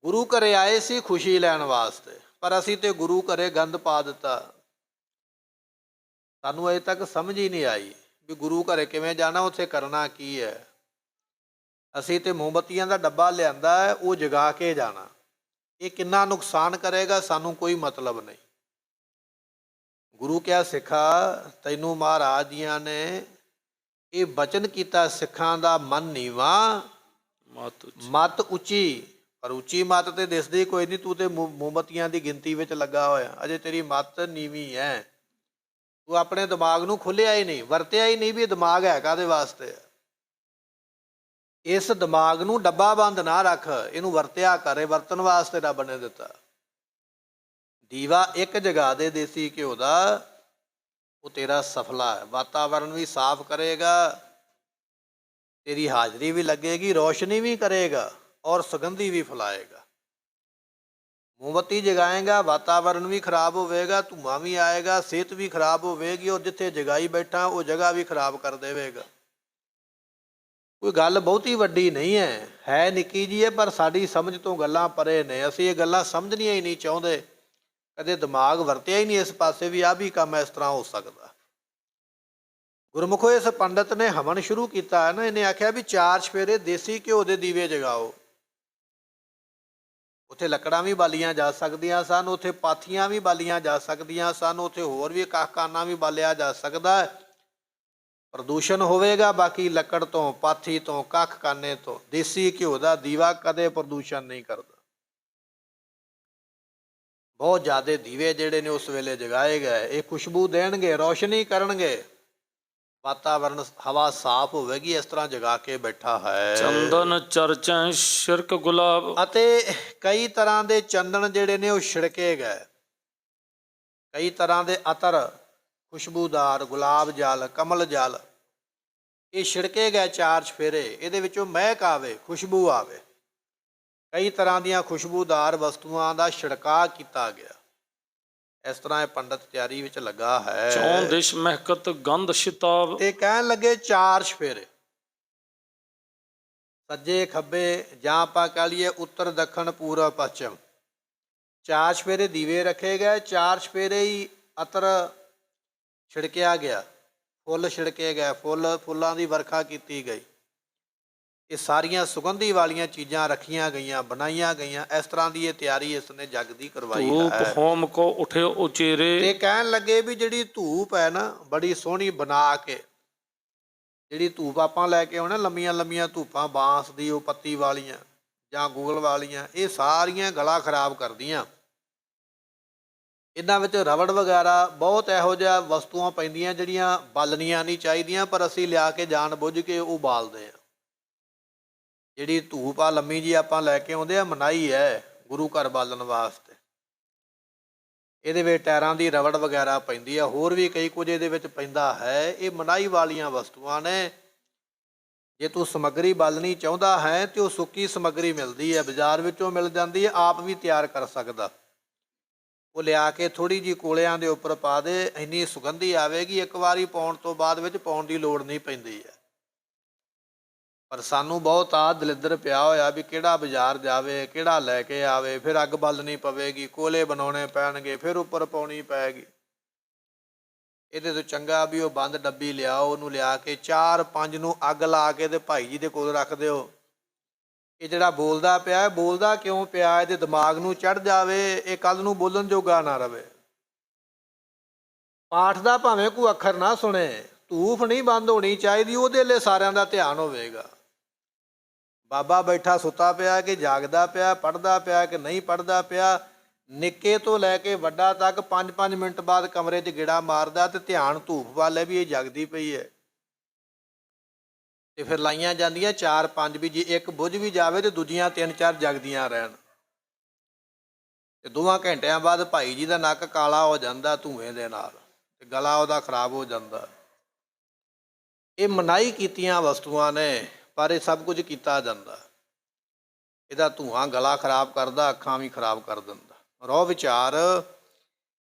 ਗੁਰੂ ਘਰੇ ਆਏ ਸੀ ਖੁਸ਼ੀ ਲੈਣ ਵਾਸਤੇ, ਪਰ ਅਸੀਂ ਤੇ ਗੁਰੂ ਘਰੇ ਗੰਦ ਪਾ ਦਿੱਤਾ। ਸਾਨੂੰ ਅਜੇ ਤੱਕ ਸਮਝ ਹੀ ਨਹੀਂ ਆਈ ਵੀ ਗੁਰੂ ਘਰੇ ਕਿਵੇਂ ਜਾਣਾ, ਉੱਥੇ ਕਰਨਾ ਕੀ ਹੈ। ਅਸੀਂ ਤੇ ਮੋਮਬੱਤੀਆਂ ਦਾ ਡੱਬਾ ਲਿਆਂਦਾ ਹੈ, ਉਹ ਜਗਾ ਕੇ ਜਾਣਾ। ਇਹ ਕਿੰਨਾ ਨੁਕਸਾਨ ਕਰੇਗਾ ਸਾਨੂੰ ਕੋਈ ਮਤਲਬ ਨਹੀਂ। ਗੁਰੂ ਕਿਹਾ ਸਿੱਖਾ, ਤੈਨੂੰ ਮਹਾਰਾਜ ਜੀਆਂ ਨੇ ਇਹ ਬਚਨ ਕੀਤਾ, ਸਿੱਖਾਂ ਦਾ ਮਨ ਨੀਵਾਂ ਮੱਤ ਉੱਚੀ। ਪਰ ਉੱਚੀ ਮੱਤ ਤੇ ਦਿਸਦੀ ਕੋਈ ਨਹੀਂ, ਤੂੰ ਤੇ ਮੋਮਬੱਤੀਆਂ ਦੀ ਗਿਣਤੀ ਵਿੱਚ ਲੱਗਾ ਹੋਇਆ, ਅਜੇ ਤੇਰੀ ਮੱਤ ਨੀਵੀਂ ਹੈ। ਤੂੰ ਆਪਣੇ ਦਿਮਾਗ ਨੂੰ ਖੋਲ੍ਹਿਆ ਹੀ ਨਹੀਂ, ਵਰਤਿਆ ਹੀ ਨਹੀਂ ਵੀ ਇਹ ਦਿਮਾਗ ਹੈ ਕਾਹਦੇ ਵਾਸਤੇ। ਇਸ ਦਿਮਾਗ ਨੂੰ ਡੱਬਾ ਬੰਦ ਨਾ ਰੱਖ, ਇਹਨੂੰ ਵਰਤਿਆ ਕਰੇ, ਵਰਤਣ ਵਾਸਤੇ ਰੱਬ ਨੇ ਦਿੱਤਾ। ਦੀਵਾ ਇੱਕ ਜਗਾ ਦੇ ਦੇਸੀ ਘਿਓ ਦਾ, ਉਹ ਤੇਰਾ ਸਫਲਾ ਹੈ। ਵਾਤਾਵਰਨ ਵੀ ਸਾਫ਼ ਕਰੇਗਾ, ਤੇਰੀ ਹਾਜ਼ਰੀ ਵੀ ਲੱਗੇਗੀ, ਰੋਸ਼ਨੀ ਵੀ ਕਰੇਗਾ ਔਰ ਸੁਗੰਧੀ ਵੀ ਫੈਲਾਏਗਾ। ਮੋਮਬੱਤੀ ਜਗਾਏਗਾ, ਵਾਤਾਵਰਨ ਵੀ ਖਰਾਬ ਹੋਵੇਗਾ, ਧੂੰਆਂ ਵੀ ਆਏਗਾ, ਸਿਹਤ ਵੀ ਖਰਾਬ ਹੋਵੇਗੀ, ਔਰ ਜਿੱਥੇ ਜਗਾਈ ਬੈਠਾ ਉਹ ਜਗ੍ਹਾ ਵੀ ਖਰਾਬ ਕਰ ਦੇਵੇਗਾ। ਕੋਈ ਗੱਲ ਬਹੁਤੀ ਵੱਡੀ ਨਹੀਂ ਹੈ ਨਿੱਕੀ ਜਿਹੀ ਹੈ, ਪਰ ਸਾਡੀ ਸਮਝ ਤੋਂ ਗੱਲਾਂ ਪਰੇ ਨੇ। ਅਸੀਂ ਇਹ ਗੱਲਾਂ ਸਮਝਣੀਆਂ ਹੀ ਨਹੀਂ ਚਾਹੁੰਦੇ, ਕਦੇ ਦਿਮਾਗ ਵਰਤਿਆ ਹੀ ਨਹੀਂ ਇਸ ਪਾਸੇ ਵੀ ਆਹ ਵੀ ਕੰਮ ਇਸ ਤਰ੍ਹਾਂ ਹੋ ਸਕਦਾ। ਗੁਰਮੁਖੋ, ਇਸ ਪੰਡਤ ਨੇ ਹਵਨ ਸ਼ੁਰੂ ਕੀਤਾ ਹੈ ਨਾ, ਇਹਨੇ ਆਖਿਆ ਵੀ 4 ਚੁਫੇਰੇ ਦੇਸੀ ਘਿਓ ਦੇ ਦੀਵੇ ਜਗਾਓ। ਉੱਥੇ ਲੱਕੜਾਂ ਵੀ ਬਾਲੀਆਂ ਜਾ ਸਕਦੀਆਂ ਸਨ, ਉੱਥੇ ਪਾਥੀਆਂ ਵੀ ਬਾਲੀਆਂ ਜਾ ਸਕਦੀਆਂ ਸਨ, ਉੱਥੇ ਹੋਰ ਵੀ ਕਾਹਕਾਨਾ ਵੀ ਬਾਲਿਆ ਜਾ ਸਕਦਾ ਹੈ। ਪ੍ਰਦੂਸ਼ਣ ਹੋਵੇਗਾ, ਬਾਕੀ ਲੱਕੜ ਤੋਂ, ਪਾਥੀ ਤੋਂ, ਕੱਖ ਕਾਨੇ ਤੋਂ। ਦੇਸੀ ਘਿਓ ਦਾ ਦੀਵਾ ਕਦੇ ਪ੍ਰਦੂਸ਼ਣ ਨਹੀਂ ਕਰਦਾ। ਬਹੁਤ ਜ਼ਿਆਦਾ ਦੀਵੇ ਜਿਹੜੇ ਨੇ ਉਸ ਵੇਲੇ ਜਗਾਏ ਗਏ, ਇਹ ਖੁਸ਼ਬੂ ਦੇਣਗੇ, ਰੌਸ਼ਨੀ ਕਰਨਗੇ, ਵਾਤਾਵਰਨ ਹਵਾ ਸਾਫ਼ ਹੋਵੇਗੀ। ਇਸ ਤਰ੍ਹਾਂ ਜਗਾ ਕੇ ਬੈਠਾ ਹੈ। ਚੰਦਨ ਚਰਚੈ ਸ਼ਿਰਕ ਗੁਲਾਬ, ਅਤੇ ਕਈ ਤਰ੍ਹਾਂ ਦੇ ਚੰਦਨ ਜਿਹੜੇ ਨੇ ਉਹ ਛਿੜਕੇ ਗਏ, ਕਈ ਤਰ੍ਹਾਂ ਦੇ ਅਤਰ, ਖੁਸ਼ਬੂਦਾਰ, ਗੁਲਾਬ ਜਲ, ਕਮਲ ਜਲ, ਇਹ ਛਿੜਕੇ ਗਏ 4 ਚੁਫੇਰੇ। ਇਹਦੇ ਵਿੱਚੋਂ ਮਹਿਕ ਆਵੇ, ਖੁਸ਼ਬੂ ਆਵੇ। ਕਈ ਤਰ੍ਹਾਂ ਦੀਆਂ ਖੁਸ਼ਬੂਦਾਰ ਵਸਤੂਆਂ ਦਾ ਛਿੜਕਾਅ ਕੀਤਾ ਗਿਆ। ਇਸ ਤਰ੍ਹਾਂ ਇਹ ਪੰਡਤ ਤਿਆਰੀ ਵਿੱਚ ਲੱਗਾ ਹੈ। ਚੌਂ ਦਿਸ਼ ਮਹਿਕਤ ਗੰਧ ਸ਼ਿਤਾਬ, ਤੇ ਕਹਿਣ ਲੱਗੇ 4 ਚੁਫੇਰੇ, ਸੱਜੇ ਖੱਬੇ, ਜਾਂ ਆਪਾਂ ਕਹਿ ਲਈਏ ਉੱਤਰ ਦੱਖਣ ਪੂਰਬ ਪੱਛਮ, 4 ਚੁਫੇਰੇ ਦੀਵੇ ਰੱਖੇ ਗਏ। 4 ਚੁਫੇਰੇ ਹੀ ਅਤਰ ਛਿੜਕਿਆ ਗਿਆ, ਫੁੱਲ ਛਿੜਕੇ ਗਏ, ਫੁੱਲਾਂ ਦੀ ਵਰਖਾ ਕੀਤੀ ਗਈ। ਇਹ ਸਾਰੀਆਂ ਸੁਗੰਧੀ ਵਾਲੀਆਂ ਚੀਜ਼ਾਂ ਰੱਖੀਆਂ ਗਈਆਂ, ਬਣਾਈਆਂ ਗਈਆਂ। ਇਸ ਤਰ੍ਹਾਂ ਦੀ ਇਹ ਤਿਆਰੀ ਇਸ ਨੇ ਜਗ ਦੀ ਕਰਵਾਈ ਧੂਪ ਹੈ। ਹੋਮ ਕੋ ਉਠੇ ਉਚੇਰੇ, ਤੇ ਕਹਿਣ ਲੱਗੇ ਵੀ ਜਿਹੜੀ ਧੂਪ ਹੈ ਨਾ, ਬੜੀ ਸੋਹਣੀ ਬਣਾ ਕੇ, ਜਿਹੜੀ ਧੂਪ ਆਪਾਂ ਲੈ ਕੇ ਆਉਣਾ, ਲੰਮੀਆਂ ਲੰਮੀਆਂ ਧੂਪਾਂ ਬਾਂਸ ਦੀ, ਉਹ ਪੱਤੀ ਵਾਲੀਆਂ ਜਾਂ ਗੂਗਲ ਵਾਲੀਆਂ, ਇਹ ਸਾਰੀਆਂ ਗਲਾ ਖਰਾਬ ਕਰਦੀਆਂ। ਇਹਨਾਂ ਵਿੱਚ ਰਬੜ ਵਗੈਰਾ ਬਹੁਤ ਇਹੋ ਜਿਹਾ ਵਸਤੂਆਂ ਪੈਂਦੀਆਂ ਜਿਹੜੀਆਂ ਬਾਲਣੀਆਂ ਨਹੀਂ ਚਾਹੀਦੀਆਂ, ਪਰ ਅਸੀਂ ਲਿਆ ਕੇ ਜਾਣ ਬੁੱਝ ਕੇ ਉਹ ਬਾਲਦੇ ਹਾਂ। ਜਿਹੜੀ ਧੂਪ ਆ ਲੰਮੀ ਜੀ ਆਪਾਂ ਲੈ ਕੇ ਆਉਂਦੇ ਆ, ਮਨਾਈ ਹੈ ਗੁਰੂ ਘਰ ਬਾਲਣ ਵਾਸਤੇ। ਇਹਦੇ ਵਿੱਚ ਟਾਇਰਾਂ ਦੀ ਰਬੜ ਵਗੈਰਾ ਪੈਂਦੀ ਆ, ਹੋਰ ਵੀ ਕਈ ਕੁਝ ਇਹਦੇ ਵਿੱਚ ਪੈਂਦਾ ਹੈ। ਇਹ ਮਨਾਈ ਵਾਲੀਆਂ ਵਸਤੂਆਂ ਨੇ। ਜੇ ਤੂੰ ਸਮੱਗਰੀ ਬਾਲਣੀ ਚਾਹੁੰਦਾ ਹੈ ਤੇ ਉਹ ਸੁੱਕੀ ਸਮੱਗਰੀ ਮਿਲਦੀ ਹੈ, ਬਾਜ਼ਾਰ ਵਿੱਚੋਂ ਮਿਲ ਜਾਂਦੀ ਹੈ, ਆਪ ਵੀ ਤਿਆਰ ਕਰ ਸਕਦਾ। ਉਹ ਲਿਆ ਕੇ ਥੋੜ੍ਹੀ ਜਿਹੀ ਕੋਲਿਆਂ ਦੇ ਉੱਪਰ ਪਾ ਦੇ, ਇੰਨੀ ਸੁਗੰਧੀ ਆਵੇਗੀ, ਇੱਕ ਵਾਰੀ ਪਾਉਣ ਤੋਂ ਬਾਅਦ ਵਿੱਚ ਪਾਉਣ ਦੀ ਲੋੜ ਨਹੀਂ ਪੈਂਦੀ ਹੈ। ਪਰ ਸਾਨੂੰ ਬਹੁਤ ਦਲਿੱਦਰ ਪਿਆ ਹੋਇਆ ਵੀ ਕਿਹੜਾ ਬਾਜ਼ਾਰ ਜਾਵੇ, ਕਿਹੜਾ ਲੈ ਕੇ ਆਵੇ, ਫਿਰ ਅੱਗ ਬਾਲਣੀ ਪਵੇਗੀ, ਕੋਲੇ ਬਣਾਉਣੇ ਪੈਣਗੇ, ਫਿਰ ਉੱਪਰ ਪਾਉਣੀ ਪਏਗੀ। ਇਹਦੇ ਤੋਂ ਚੰਗਾ ਵੀ ਉਹ ਬੰਦ ਡੱਬੀ ਲਿਆਓ, ਉਹਨੂੰ ਲਿਆ ਕੇ 4-5 ਨੂੰ ਅੱਗ ਲਾ ਕੇ ਤੇ ਭਾਈ ਜੀ ਦੇ ਕੋਲ ਰੱਖ ਦਿਓ। ਇਹ ਜਿਹੜਾ ਬੋਲਦਾ ਪਿਆ, ਬੋਲਦਾ ਕਿਉਂ ਪਿਆ, ਇਹਦੇ ਦਿਮਾਗ ਨੂੰ ਚੜ੍ਹ ਜਾਵੇ, ਇਹ ਕੱਲ ਨੂੰ ਬੋਲਣ ਜੋਗਾ ਨਾ ਰਵੇ। ਪਾਠ ਦਾ ਭਾਵੇਂ ਕੋਈ ਅੱਖਰ ਨਾ ਸੁਣੇ, ਧੂਫ ਨਹੀਂ ਬੰਦ ਹੋਣੀ ਚਾਹੀਦੀ, ਉਹਦੇ ਲਈ ਸਾਰਿਆਂ ਦਾ ਧਿਆਨ ਹੋਵੇਗਾ। ਬਾਬਾ ਬੈਠਾ ਸੁੱਤਾ ਪਿਆ ਕਿ ਜਾਗਦਾ ਪਿਆ, ਪੜ੍ਹਦਾ ਪਿਆ ਕਿ ਨਹੀਂ ਪੜ੍ਹਦਾ ਪਿਆ, ਨਿੱਕੇ ਤੋਂ ਲੈ ਕੇ ਵੱਡਾ ਤੱਕ 5-5 ਮਿੰਟ ਬਾਅਦ ਕਮਰੇ 'ਚ ਗੇੜਾ ਮਾਰਦਾ ਤੇ ਧਿਆਨ ਧੂਫ ਵੱਲ ਹੈ ਵੀ ਇਹ ਜਗਦੀ ਪਈ ਹੈ। ਤੇ ਫਿਰ ਲਾਈਆਂ ਜਾਂਦੀਆਂ 4-5 ਵੀ, ਜੇ ਇੱਕ ਬੁੱਝ ਵੀ ਜਾਵੇ ਤੇ ਦੂਜੀਆਂ 3-4 ਜਗਦੀਆਂ ਰਹਿਣ। ਤੇ 2 ਘੰਟਿਆਂ ਬਾਅਦ ਭਾਈ ਜੀ ਦਾ ਨੱਕ ਕਾਲਾ ਹੋ ਜਾਂਦਾ ਧੂਏ ਦੇ ਨਾਲ, ਤੇ ਗਲਾ ਉਹਦਾ ਖਰਾਬ ਹੋ ਜਾਂਦਾ। ਇਹ ਮਨਾਹੀ ਕੀਤੀਆਂ ਵਸਤੂਆਂ ਨੇ, ਪਰ ਇਹ ਸਭ ਕੁਝ ਕੀਤਾ ਜਾਂਦਾ। ਇਹਦਾ ਧੂਆਂ ਗਲਾ ਖਰਾਬ ਕਰਦਾ, ਅੱਖਾਂ ਵੀ ਖਰਾਬ ਕਰ ਦਿੰਦਾ। ਰੋਹ ਵਿਚਾਰ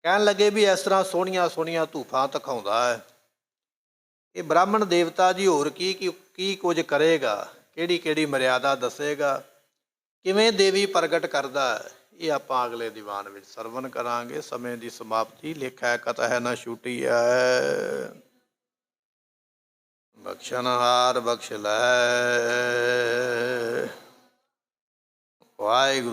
ਕਹਿਣ ਲੱਗੇ ਵੀ ਇਸ ਤਰ੍ਹਾਂ ਸੋਹਣੀਆਂ ਸੋਹਣੀਆਂ ਧੂਫਾਂ ਦਿਖਾਉਂਦਾ ਹੈ, ਇਹ ਬ੍ਰਾਹਮਣ ਦੇਵਤਾ ਜੀ ਹੋਰ ਕੀ ਕੁਝ ਕਰੇਗਾ, ਕਿਹੜੀ ਕਿਹੜੀ ਮਰਿਆਦਾ ਦੱਸੇਗਾ, ਕਿਵੇਂ ਦੇਵੀ ਪ੍ਰਗਟ ਕਰਦਾ ਹੈ, ਇਹ ਆਪਾਂ ਅਗਲੇ ਦੀਵਾਨ ਵਿੱਚ ਸਰਵਣ ਕਰਾਂਗੇ। ਸਮੇਂ ਦੀ ਸਮਾਪਤੀ, ਲੇਖਾ ਕਤਹਿ ਨਾ ਛੂਟੀ ਹੈ। ਬਖਸ਼ਣਹਾਰ ਬਖਸ਼ ਲੈ। ਵਾਹਿਗੁਰੂ।